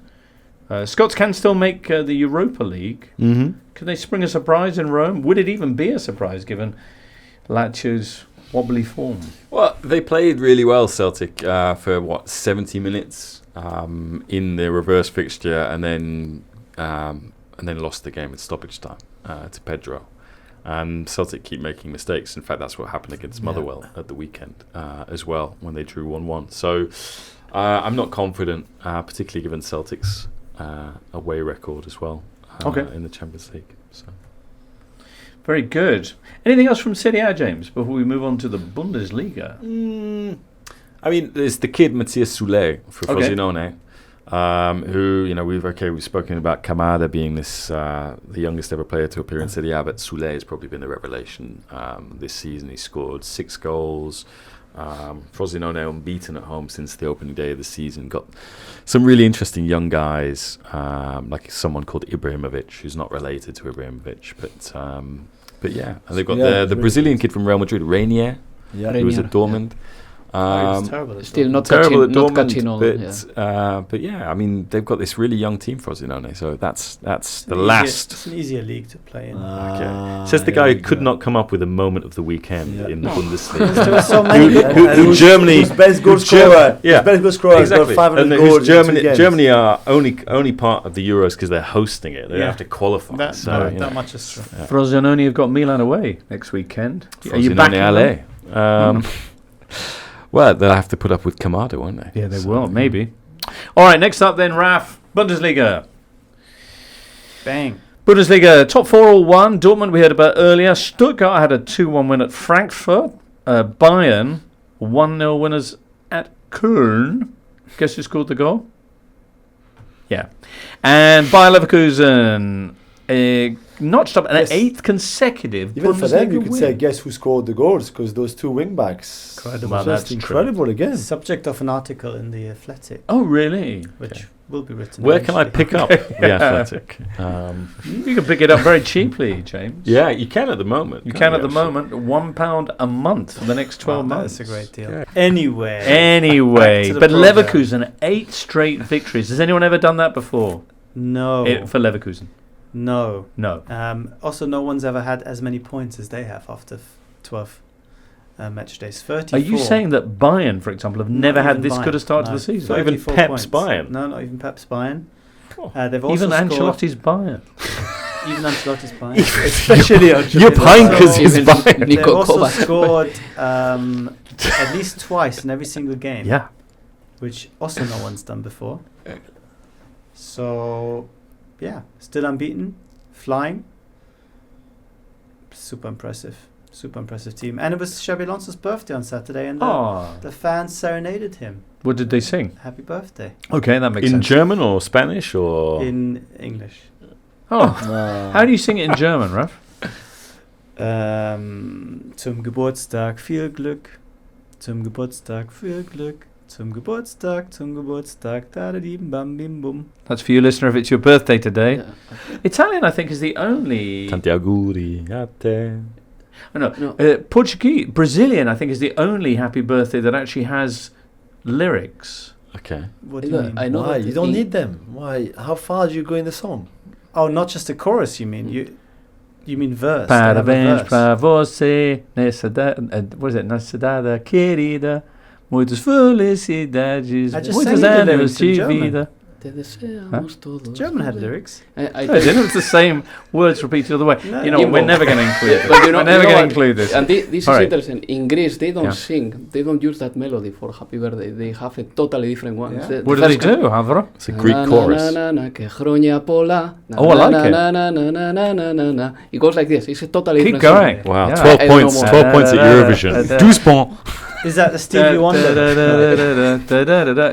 Scots can still make the Europa League. Mm-hmm. Could they spring a surprise in Rome? Would it even be a surprise given Lazio's wobbly form? Well, they played really well, Celtic, for 70 minutes in their reverse fixture, and then lost the game at stoppage time to Pedro. And Celtic keep making mistakes. In fact, that's what happened against Motherwell at the weekend as well, when they drew 1-1. So I'm not confident, particularly given Celtic's away record as well in the Champions League. So. Very good. Anything else from Serie A, James, before we move on to the Bundesliga? I mean, there's the kid Matthias Soulé for Frosinone, who we've spoken about Kamada being the youngest ever player to appear in Serie A, but Soulé has probably been the revelation this season. He scored 6 goals. Frosinone unbeaten at home since the opening day of the season. Got some really interesting young guys, like someone called Ibrahimovic, who's not related to Ibrahimovic, but yeah, and they've got the Brazilian kid from Real Madrid, Rainier, who was at Dortmund. Still not terrible at catching Dortmund, on. but yeah, I mean, they've got this really young team, Frosinone, so that's the last. It's an easier league to play in. Says the guy who could not come up with a moment of the weekend in the Bundesliga. There were so many. who Germany, who's best goal scorer? Yeah, best goal scorer has got 500 and goals. Germany are only part of the Euros because they're hosting it. They don't have to qualify. That much is true. Yeah. Frosinone have got Milan away next weekend. Are you back? Well, they'll have to put up with Kamada, won't they? Yeah, they will, maybe. All right, next up then, Raf, Bundesliga. Bang. Bundesliga, top 4 all won. Dortmund we heard about earlier. Stuttgart had a 2-1 win at Frankfurt. Bayern, 1-0 winners at Köln. Guess who scored the goal? Yeah. And Bayer Leverkusen notched up an 8th consecutive Even for them, you Bundesliga could win. say, guess who scored the goals? Because those 2 wing backs. Incredible. Just incredible again. Subject of an article in the Athletic, Oh, really? which will be written. Where can I eventually. pick up the Athletic? You can pick it up very cheaply, James. Yeah, you can at the moment. You can't can at the actually? moment. £1 a month for the next 12 months. That's a great deal. Yeah. Anyway. Anyway, Back to the but program. Leverkusen, 8 straight victories. Has anyone ever done that before? No. For Leverkusen? No. No. Also, no one's ever had as many points as they have after 12 match days. 34. Are you saying that Bayern, for example, have Not never had even this Bayern, good a start to no. the season? Not even 34 Pep's points. Bayern? No, not even Pep's Bayern. Oh. They've also Even scored. Ancelotti's Bayern. Even Ancelotti's Bayern. Especially Your They've Pinkers also- is Even Bayern. They've Nico also Kovac. scored at least twice in every single game. Yeah. Which also no one's done before. So, yeah, still unbeaten, flying. Super impressive team. And it was Xabi Alonso's birthday on Saturday, and the fans serenaded him. What did they sing? Happy birthday. Okay, that makes In sense. German or Spanish or? In English. How do you sing it in German, Raf? Zum Geburtstag viel Glück. Zum Geburtstag viel Glück. Zum Geburtstag, da-da-dim, bam, bim, bum. That's for you, listener, if it's your birthday today. Yeah. Italian, I think, is the only... Tanti auguri a te. No. Portuguese, Brazilian, I think, is the only happy birthday that actually has lyrics. Okay. What do you mean? I know Why? that You don't in- need them. Why? How far do you go in the song? Oh, not just a chorus, you mean? You mean verse. They have a Parabéns verse. pra você nessa what is it? Nessa data querida, muitas felicidades, I just muitos sang the anos lyrics in de German. vida. Te deseamos todos. German had lyrics. I No, it didn't. It's the same words repeated all the way. No, You know, no. we're never going to include this. But you know- We're never you know going to what? include this. And this All is right. interesting. In Greece, they don't Yeah. sing. They don't use that melody for Happy Birthday. They have a totally different one. Yeah. It's the What do they first one. do, Alvaro? It's a Greek chorus. Na, na, na, que chronia pola. Na, Oh, I na, like na, it. Na, na, na, na, na, na, na, na. It goes like this. It's a totally Keep different going. song. Wow, Yeah. 12 I don't points. know 12 more. points at Eurovision. 12 points. Is that the Stevie Wonder?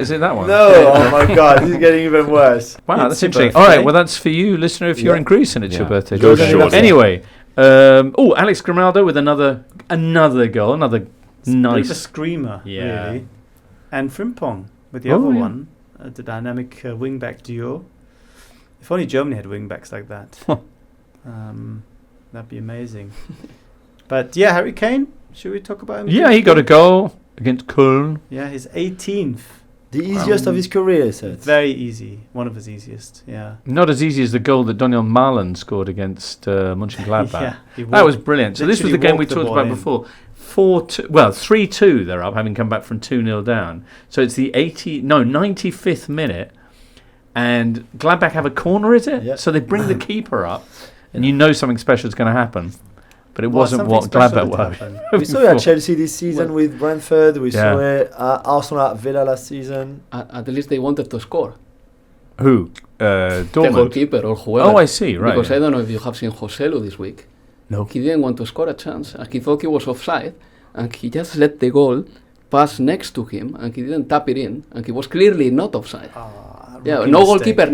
Is it that one? No, oh my God, this is getting even worse. Wow, It's that's your interesting. birthday. All right, well, that's for you, listener, if you're Yeah. in Greece and it's your Yeah. birthday. Go today. short. Anyway, Alex Grimaldo with another goal, another Bit of a nice. screamer, Yeah. really. And Frimpong with the Oh, other yeah. one, the dynamic wing-back duo. If only Germany had wing-backs like that. That'd be amazing. But yeah, Harry Kane, should we talk about him? Yeah, he got a goal against Köln. Yeah, his 18th The easiest of his career, said. Very easy. One of his easiest, yeah. Not as easy as the goal that Daniel Malen scored against Mönchengladbach. Yeah, he That was brilliant. So this was the literally game we walked the talked ball about in. before. 4-2, well, 3-2 they're up, having come back from 2-0 down. So it's the 95th minute, and Gladbach have a corner, is it? Yeah. So they bring the keeper up, and you know something special is going to happen. But it wasn't something what special Gladbach did were. happen. We saw it at Chelsea this season with Brentford. We Yeah. saw it at Arsenal at Villa last season. At least they wanted to score. Who? The Dortmund. goalkeeper or whoever. Oh, I see, right. Because yeah. I don't know if you have seen Joselu this week. No. He didn't want to score a chance. And he thought he was offside. And he just let the goal pass next to him. And he didn't tap it in. And he was clearly not offside. Yeah, Rookie no mistake. goalkeeper,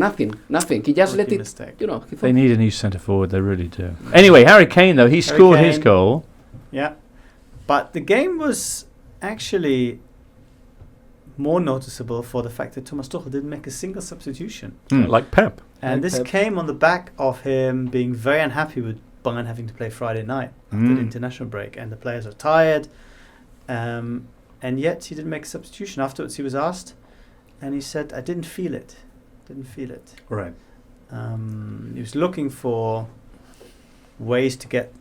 nothing. He just let Rookie it, mistake. you know. He They thought, need a new centre forward, they really do. Anyway, Harry Kane, though, he scored his Kane. goal. Yeah. But the game was actually more noticeable for the fact that Thomas Tuchel didn't make a single substitution. Like Pep. And Like this Pep. came on the back of him being very unhappy with Bayern having to play Friday night after the international break. And the players are tired. And yet he didn't make a substitution. Afterwards he was asked. And he said, I didn't feel it. Right. He was looking for ways to get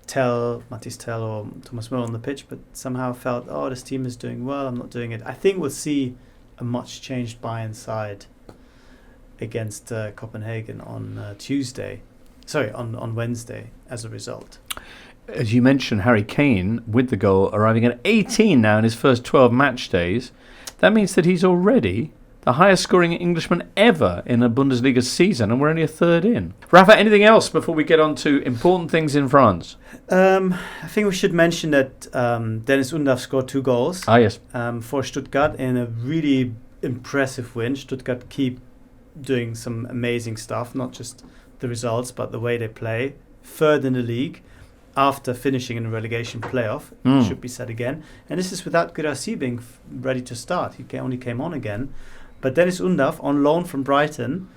Matthijs Tell or Thomas Müller on the pitch, but somehow felt, this team is doing well, I'm not doing it. I think we'll see a much changed Bayern side against Copenhagen on Wednesday as a result. As you mentioned, Harry Kane, with the goal, arriving at 18 now in his first 12 match days. That means that he's already the highest scoring Englishman ever in a Bundesliga season, and we're only a third in. Rafa, anything else before we get on to important things in France? I think we should mention that Dennis Undav scored 2 goals Ah, yes. for Stuttgart in a really impressive win. Stuttgart keep doing some amazing stuff, not just the results, but the way they play. Third in the league after finishing in a relegation playoff, should be said again. And this is without Guirassy being ready to start. He only came on again. But Dennis Undav, on loan from Brighton,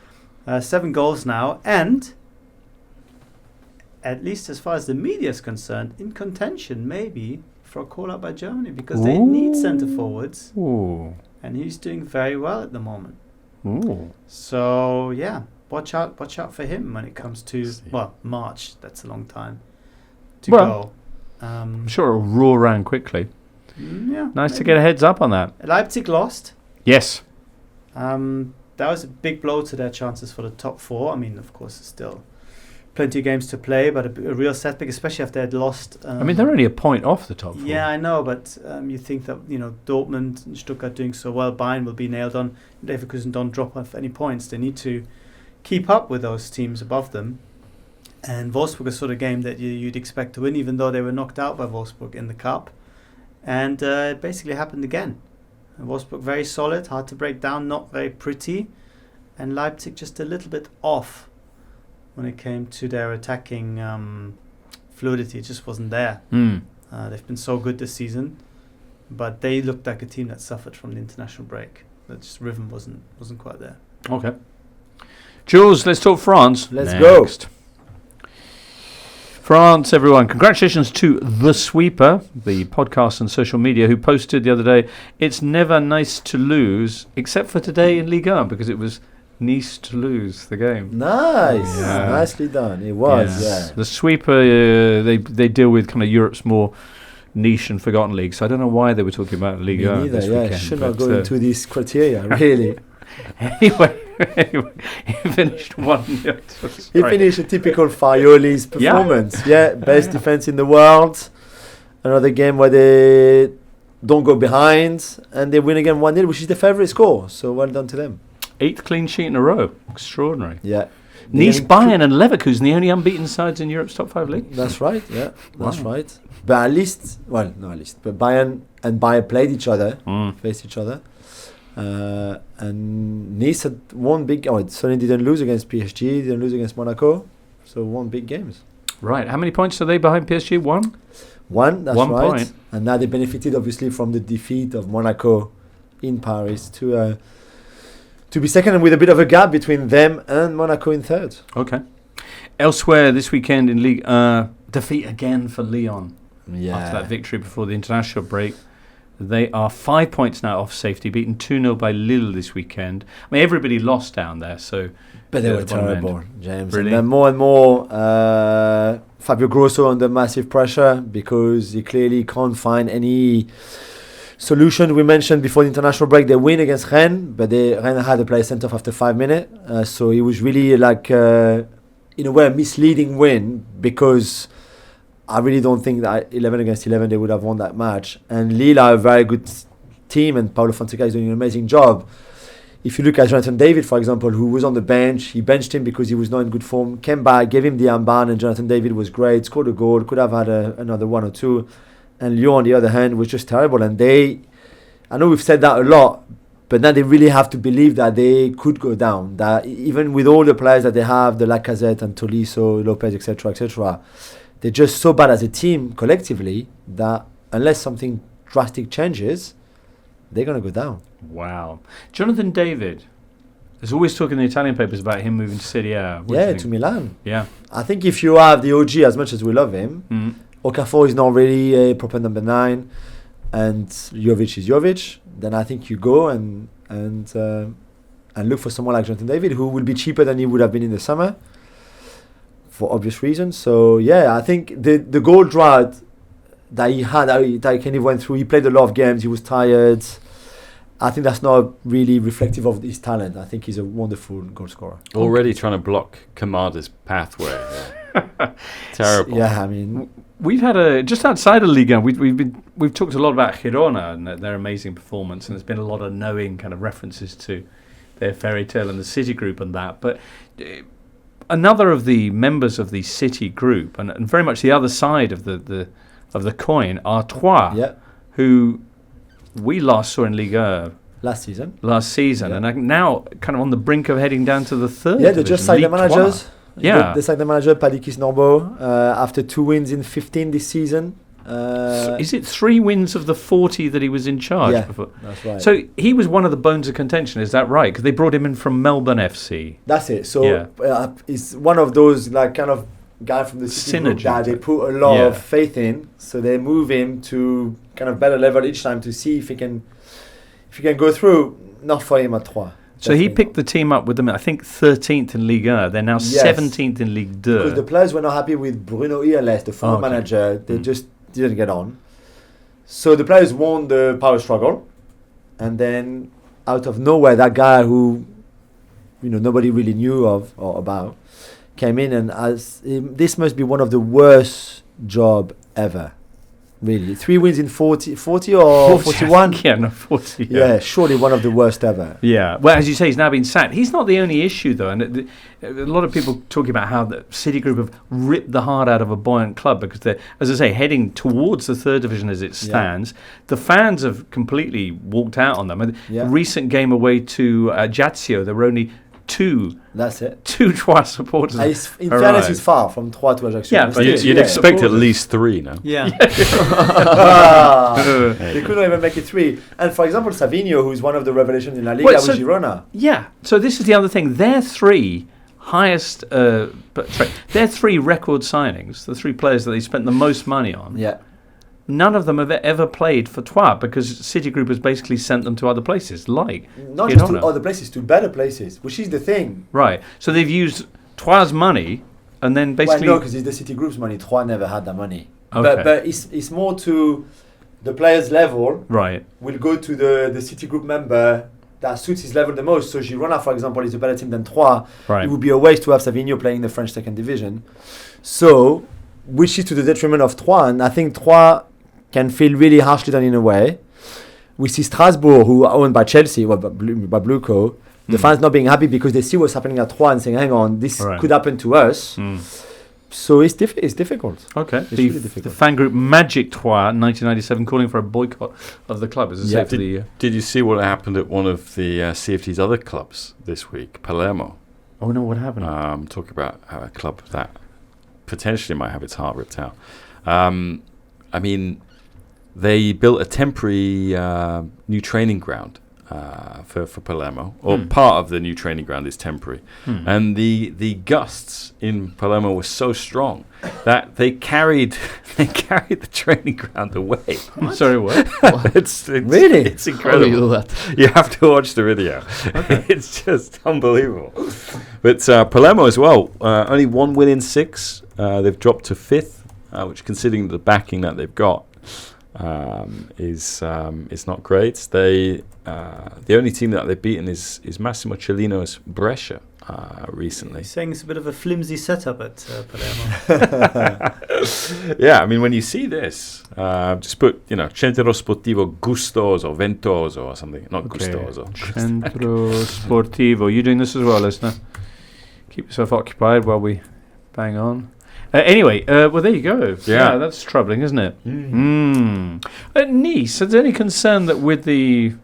7 goals now, and at least as far as the media is concerned, in contention maybe for a call-up by Germany, because they need centre-forwards, Ooh. and he's doing very well at the moment. Ooh. So, yeah, watch out for him when it comes to, March. That's a long time to go. I'm sure it'll roar around quickly. Yeah, Nice to maybe. get a heads up on that. Leipzig lost. Yes. That was a big blow to their chances for the top 4. I mean, of course, there's still plenty of games to play, but a real setback, especially after they had lost. I mean, they're only a point off the top 4. Yeah, I know, but you think that Dortmund and Stuttgart doing so well, Bayern will be nailed on. Leverkusen don't drop off any points. They need to keep up with those teams above them. And Wolfsburg is sort of game that you'd expect to win, even though they were knocked out by Wolfsburg in the cup. And it basically happened again. Wolfsburg very solid, hard to break down, not very pretty. And Leipzig just a little bit off when it came to their attacking fluidity. It just wasn't there. They've been so good this season, but they looked like a team that suffered from the international break. That just rhythm wasn't quite there. Okay. Jules, let's talk France. Let's go. France, everyone. Congratulations to The Sweeper, the podcast and social media, who posted the other day, it's never nice to lose, except for today in Ligue 1, because it was Nice to lose the game. Nice. Yeah. Nicely done. It was, Yes. yeah. The Sweeper, they deal with kind of Europe's more niche and forgotten leagues, so I don't know why they were talking about Ligue Me 1 neither, this yeah. weekend. Should not but, go into these criteria, really. Anyway, he finished 1-0. He finished a typical Faioli's performance. Yeah, best defense in the world. Another game where they don't go behind and they win again 1-0, which is the favourite score. So well done to them. 8th clean sheet in a row. Extraordinary. Yeah. Nice, Bayern and Leverkusen, the only unbeaten sides in Europe's top 5 league. That's right, yeah. That's Wow. right. But at least, but Bayern and Bayern played each other, faced each other. And Nice had one big. It certainly didn't lose against PSG, didn't lose against Monaco, so won big games. Right. How many points are they behind PSG? 1? One, that's 1 right. point. And now they benefited obviously from the defeat of Monaco in Paris to be second, and with a bit of a gap between them and Monaco in third. Okay. Elsewhere this weekend in Ligue 1, defeat again for Lyon. Yeah. After that victory before the international break. They are 5 points now off safety, beaten 2-0 by Lille this weekend. I mean, everybody lost down there, so... But they Yeah, were the bottom terrible, end. James. Really? And then more and more, Fabio Grosso under massive pressure because he clearly can't find any solution. We mentioned before the international break, they win against Rennes, but Rennes had the player sent off after 5 minutes. So it was really like, in a way, a misleading win because I really don't think that 11 against 11 they would have won that match. And Lille are a very good team, and Paulo Fonseca is doing an amazing job. If you look at Jonathan David, for example, who was on the bench, he benched him because he was not in good form, came back, gave him the armband, and Jonathan David was great, scored a goal, could have had another one or two. And Lyon, on the other hand, was just terrible. And I know we've said that a lot, but now they really have to believe that they could go down. That even with all the players that they have, the Lacazette and Tolisso, Lopez, etc., they're just so bad as a team collectively that unless something drastic changes, they're going to go down. Wow. Jonathan David. There's always talk in the Italian papers about him moving to Serie A. What do you Yeah, think? to Milan. Yeah. I think if you have the OG, as much as we love him, Okafor is not really a proper number 9, and Jovic is Jovic, then I think you go and look for someone like Jonathan David, who will be cheaper than he would have been in the summer, for obvious reasons. So yeah, I think the goal drought that he had, that he kind of went through, he played a lot of games, he was tired. I think that's not really reflective of his talent. I think he's a wonderful goal scorer. Already trying to block Kamada's pathway. Terrible. Yeah, I mean, We've had just outside of Liga, we've talked a lot about Girona and their amazing performance, and there's been a lot of knowing kind of references to their fairy tale and the City Group and that. But another of the members of the City Group, and very much the other side of the coin, are Troyes, who we last saw in Liga last season, and are now kind of on the brink of heading down to the third. Yeah, they just signed the Ligue managers. 3. Yeah, they signed the manager Padikis Norbo after 2 wins in 15 this season. So is it 3 wins of the 40 that he was in charge before? That's right. So he was one of the bones of contention, is that right? Because they brought him in from Melbourne FC. That's it. So he's one of those like kind of guy from the City Group that they put a lot of faith in. So they move him to kind of better level each time to see if he can go through. Not for him at Troyes. So he picked the team up with them, I think, 13th in Ligue 1. They're now 17th in Ligue 2. Because the players were not happy with Bruno Irles, the former manager. They just didn't get on. So the players won the power struggle. And then out of nowhere, that guy who nobody really knew of or about came in, and this must be one of the worst job ever. Really, 3 wins in 40 or 41? Yeah, no, 40. Yeah, surely one of the worst ever. Yeah, well, as you say, he's now been sacked. He's not the only issue, though, and a lot of people talking about how the City Group have ripped the heart out of a buoyant club because they're, as I say, heading towards the third division as it stands. The fans have completely walked out on them. A recent game away to Ajaccio, there were only 2 Troyes supporters. In fairness, it's far from Troyes to Ajaccio. Yeah, but you'd expect at least 3 now. Yeah. They couldn't even make it 3. And for example, Savinho, who's one of the revelations in La Liga, with Girona. Yeah, so this is the other thing. Their 3 highest, their 3 record signings, the 3 players that they spent the most money on. Yeah. None of them have ever played for Troyes because City Group has basically sent them to other places, like not just to other places, to better places, which is the thing. Right. So they've used Troyes' money and then basically... Well, no, because it's the City Group's money. Troyes never had that money. Okay. But it's more to the player's level. Right. Will go to the City Group member that suits his level the most. So Girona, for example, is a better team than Troyes. Right. It would be a waste to have Savinho playing in the French second division. So, which is to the detriment of Troyes. And I think Troyes can feel really harshly done in a way. We see Strasbourg, who are owned by Chelsea, by Blueco, the fans not being happy because they see what's happening at Troyes and saying, hang on, this could happen to us. So it's difficult. Okay. It's really difficult. The fan group Magic Troyes 1997 calling for a boycott of the club. As I say, did you see what happened at one of the CFT's other clubs this week, Palermo? Oh no, what happened? Talking about a club that potentially might have its heart ripped out. I mean, they built a temporary new training ground for Palermo, or part of the new training ground is temporary. And the gusts in Palermo were so strong that they carried the training ground away. Sorry, what? It's Really? It's How do incredible. you do that? You have to watch the video. It's just unbelievable. But Palermo as well, only 1 win in 6. They've dropped to 5th, which, considering the backing that they've got, is not great. They the only team that they've beaten is Massimo Cellino's Brescia recently. He's saying it's a bit of a flimsy setup at Palermo. Yeah, I mean, when you see this, just put, Centro Sportivo Gustoso, Ventoso or something. Not Okay. Gustoso. Centro Sportivo. You doing this as well, listener? Keep yourself occupied while we bang on. Anyway, well, there you go. Yeah. That's troubling, isn't it? At Nice, is there any concern that with the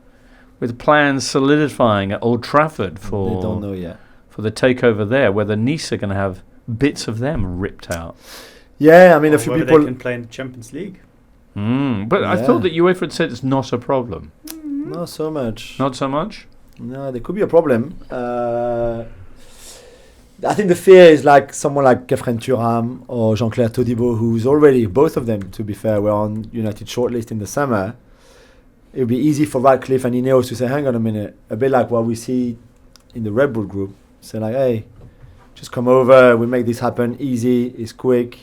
plans solidifying at Old Trafford They don't for know yet. the takeover there, whether Nice are going to have bits of them ripped out? Yeah, I mean, Or a few whether people. they can play in the Champions League. But I Yeah. thought that UEFA had said it's not a problem. Not so much. Not so much? No, there could be a problem. I think the fear is like someone like Kefren Thuram or Jean-Claire Todibo, who's already, both of them, to be fair, were on United shortlist in the summer. It would be easy for Radcliffe and Ineos to say, hang on a minute, a bit like what we see in the Red Bull group. Say like, hey, just come over, we make this happen, easy, it's quick.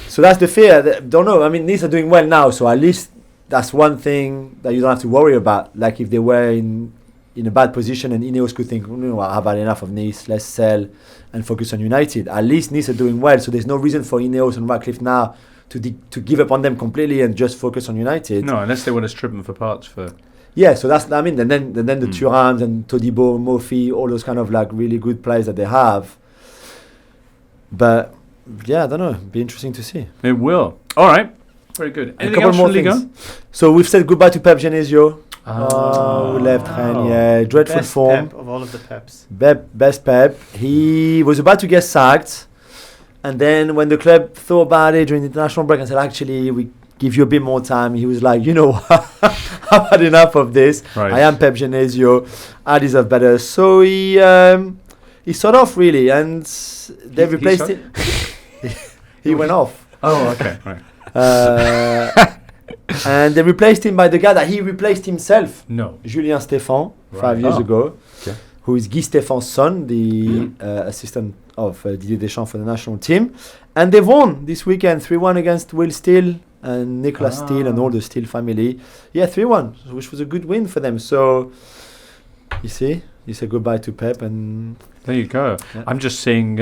So that's the fear. Don't know, I mean, Nice are doing well now, so at least that's one thing that you don't have to worry about. Like if they were in a bad position and Ineos could think, I've had enough of Nice, let's sell and focus on United. At least Nice are doing well, so there's no reason for Ineos and Radcliffe now to give up on them completely and just focus on United. No, unless they want to strip them for parts for... Yeah, so that's, I mean, and then the Thurams and Todibo, Mofi, all those kind of like really good players that they have. But yeah, I don't know, it'd be interesting to see. It will. All right. Very good. Anything else from Liga? So we've said goodbye to Pep Genesio. Who left Rennes, yeah, dreadful Best form. Pep of all of the Peps. Best Pep. He was about to get sacked, and then when the club thought about it during the international break and said, actually, we give you a bit more time, he was like, you know what, I've had enough of this. Right. I am Pep Genesio. I deserve better. So he sort off really, and they replaced him. He went off. Oh, okay. Right. And they replaced him by the guy that he replaced himself, No. Julien Stéphan, 5 Right. years Oh. ago, Okay. who is Guy Stéphan's son, the assistant of Didier Deschamps for the national team. And they've won this weekend 3-1 against Will Steele and Nicolas Steele and all the Steele family. Yeah, 3-1, which was a good win for them. So, you see, you say goodbye to Pep and... There you go. Yeah. I'm just seeing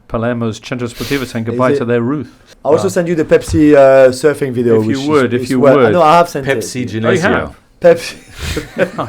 Palermo's Centro Sportivo saying goodbye Is it- to their roof. I also Wow. send you the Pepsi surfing video. If you which would, is if you well, would. No, I have sent Pepsi it. Oh, you Genesio. have? Pepsi.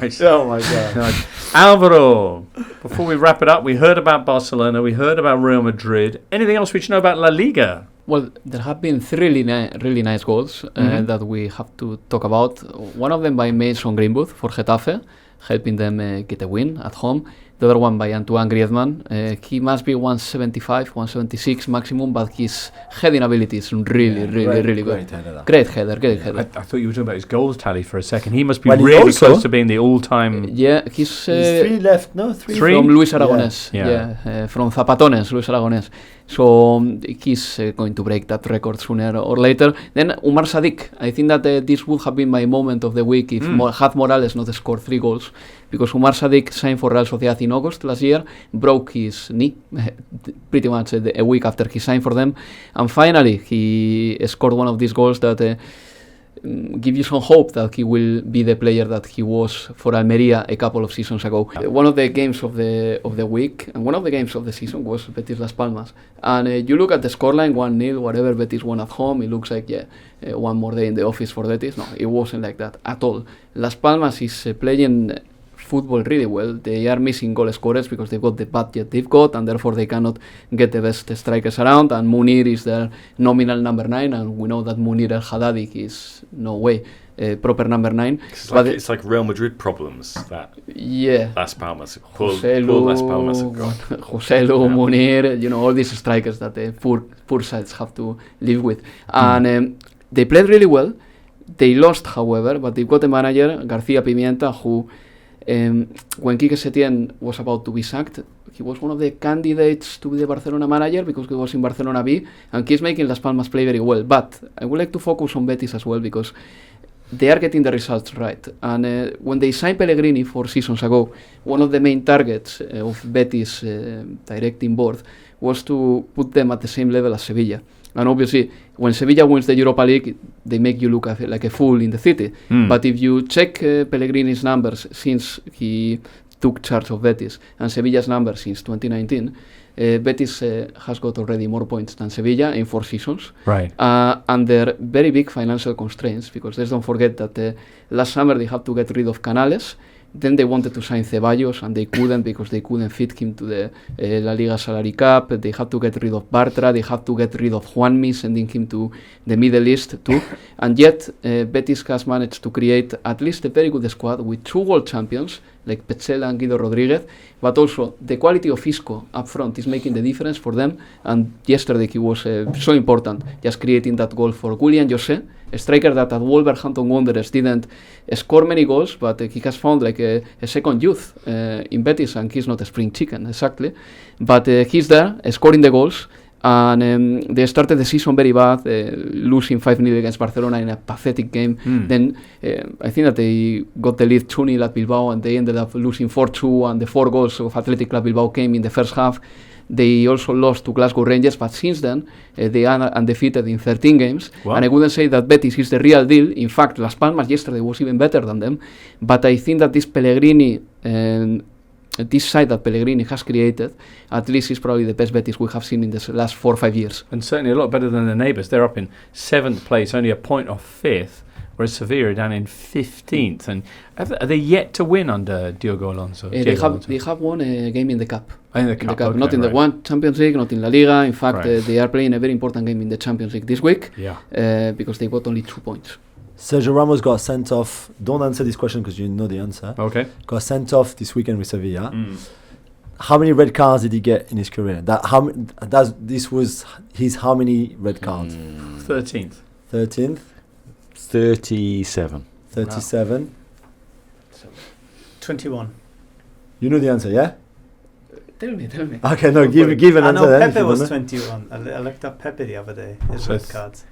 Nice. Oh my God. Nice. Alvaro, before we wrap it up, we heard about Barcelona, we heard about Real Madrid. Anything else we should know about La Liga? Well, there have been 3 really nice goals Mhm. that we have to talk about. One of them by Mason Greenwood for Getafe, helping them get a win at home. The other one by Antoine Griezmann. He must be 175, 176 maximum, but his heading ability is really good. Great header. I thought you were talking about his goals tally for a second. He must be Well, he really also- close to being the all-time... Yeah, he's There's 3 left, no? 3? Three? from Luis Aragonés. Yeah. From Zapatones, Luis Aragonés. So he's going to break that record sooner or later. Then Umar Sadiq. I think that this would have been my moment of the week if had Morales not scored 3 goals, because Umar Sadiq signed for Real Sociedad in August last year, broke his knee pretty much a week after he signed for them, and finally he scored one of these goals that give you some hope that he will be the player that he was for Almeria a couple of seasons ago. One of the games of the week and one of the games of the season was Betis Las Palmas. And you look at the scoreline, 1-0, whatever, Betis won at home. It looks like, one more day in the office for Betis. No, it wasn't like that at all. Las Palmas is playing football really well. They are missing goal scorers because they've got the budget they've got, and therefore they cannot get the best strikers around, and Munir is their nominal number 9, and we know that Munir El Haddadi is no way proper number 9. It's like Real Madrid problems that Las Palmas pull Las Palmas have got. Joselu, Munir, all these strikers that the poor sides have to live with. And they played really well. They lost, however, but they've got a manager, García Pimienta, who When Quique Setién was about to be sacked, he was one of the candidates to be the Barcelona manager because he was in Barcelona B, and he's making Las Palmas play very well. But I would like to focus on Betis as well because they are getting the results right. And when they signed Pellegrini 4 seasons ago, one of the main targets of Betis' directing board was to put them at the same level as Sevilla. And obviously, when Sevilla wins the Europa League, they make you look like a fool in the city. But if you check Pellegrini's numbers since he took charge of Betis and Sevilla's numbers since 2019, Betis has got already more points than Sevilla in 4 seasons. Right. Under very big financial constraints, because let's don't forget that last summer they had to get rid of Canales. Then they wanted to sign Ceballos and they couldn't because they couldn't fit him to the La Liga salary cap. They had to get rid of Bartra, they had to get rid of Juanmi, sending him to the Middle East too. And yet Betis has managed to create at least a very good squad with 2 world champions like Petzela and Guido Rodriguez, but also the quality of Isco up front is making the difference for them. And yesterday he was so important, just creating that goal for Julien José, a striker that at Wolverhampton Wanderers didn't score many goals, but he has found like a second youth in Betis, and he's not a spring chicken exactly, but he's there scoring the goals. And they started the season very bad, losing 5-0 against Barcelona in a pathetic game. Then I think that they got the lead 2-0 at Bilbao, and they ended up losing 4-2, and the 4 goals of Athletic Club Bilbao came in the first half. They also lost to Glasgow Rangers, but since then they are undefeated in 13 games. Wow. And I wouldn't say that Betis is the real deal. In fact, Las Palmas yesterday was even better than them. But I think that this Pellegrini, this side that Pellegrini has created, at least is probably the best Betis we have seen in the last 4 or 5 years. And certainly a lot better than their neighbours. They're up in 7th place, only a point off 5th, whereas Sevilla are down in 15th. And are they yet to win under Diogo Alonso? They have won a game in the Cup. In the Cup, okay, not in the one Champions League, not in La Liga. In fact, they are playing a very important game in the Champions League this week because they got only 2 points. Sergio Ramos got sent off. Don't answer this question because you know the answer. Okay. Got sent off this weekend with Sevilla. How many red cards did he get in his career? This was his how many red cards? 13th. 13th. 37. 37. Wow. 21. You know the answer, yeah? Tell me. Okay, no, give an I answer know then. Pepe was 21. I looked up Pepe the other day. His red cards.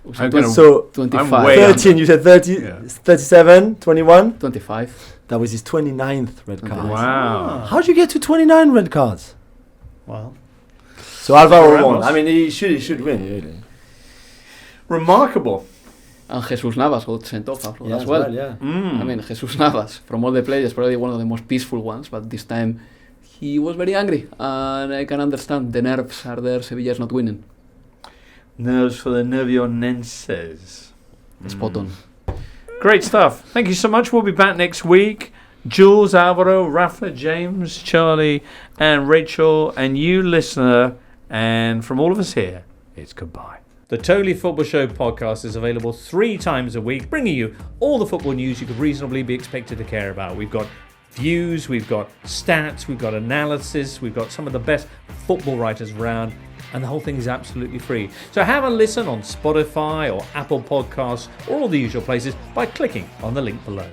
So 25. 13, you said 30, 37, 21? 25. That was his 29th red card. Wow. How'd you get to 29 red cards? Well. So Alvaro won. I mean, he should win. Really. Remarkable. And Jesus Navas got sent off as well. Yeah. I mean, Jesus Navas, from all the players, probably one of the most peaceful ones, but this time he was very angry, and I can understand the nerves are there. Sevilla's not winning. Nerves for the Nervionenses. Spot on. Great stuff. Thank you so much. We'll be back next week. Jules, Alvaro, Rafa, James, Charlie, and Rachel, and you, listener, and from all of us here, it's goodbye. The Totally Football Show podcast is available 3 times a week, bringing you all the football news you could reasonably be expected to care about. We've got views, we've got stats, we've got analysis, we've got some of the best football writers around, and the whole thing is absolutely free. So have a listen on Spotify or Apple Podcasts or all the usual places by clicking on the link below.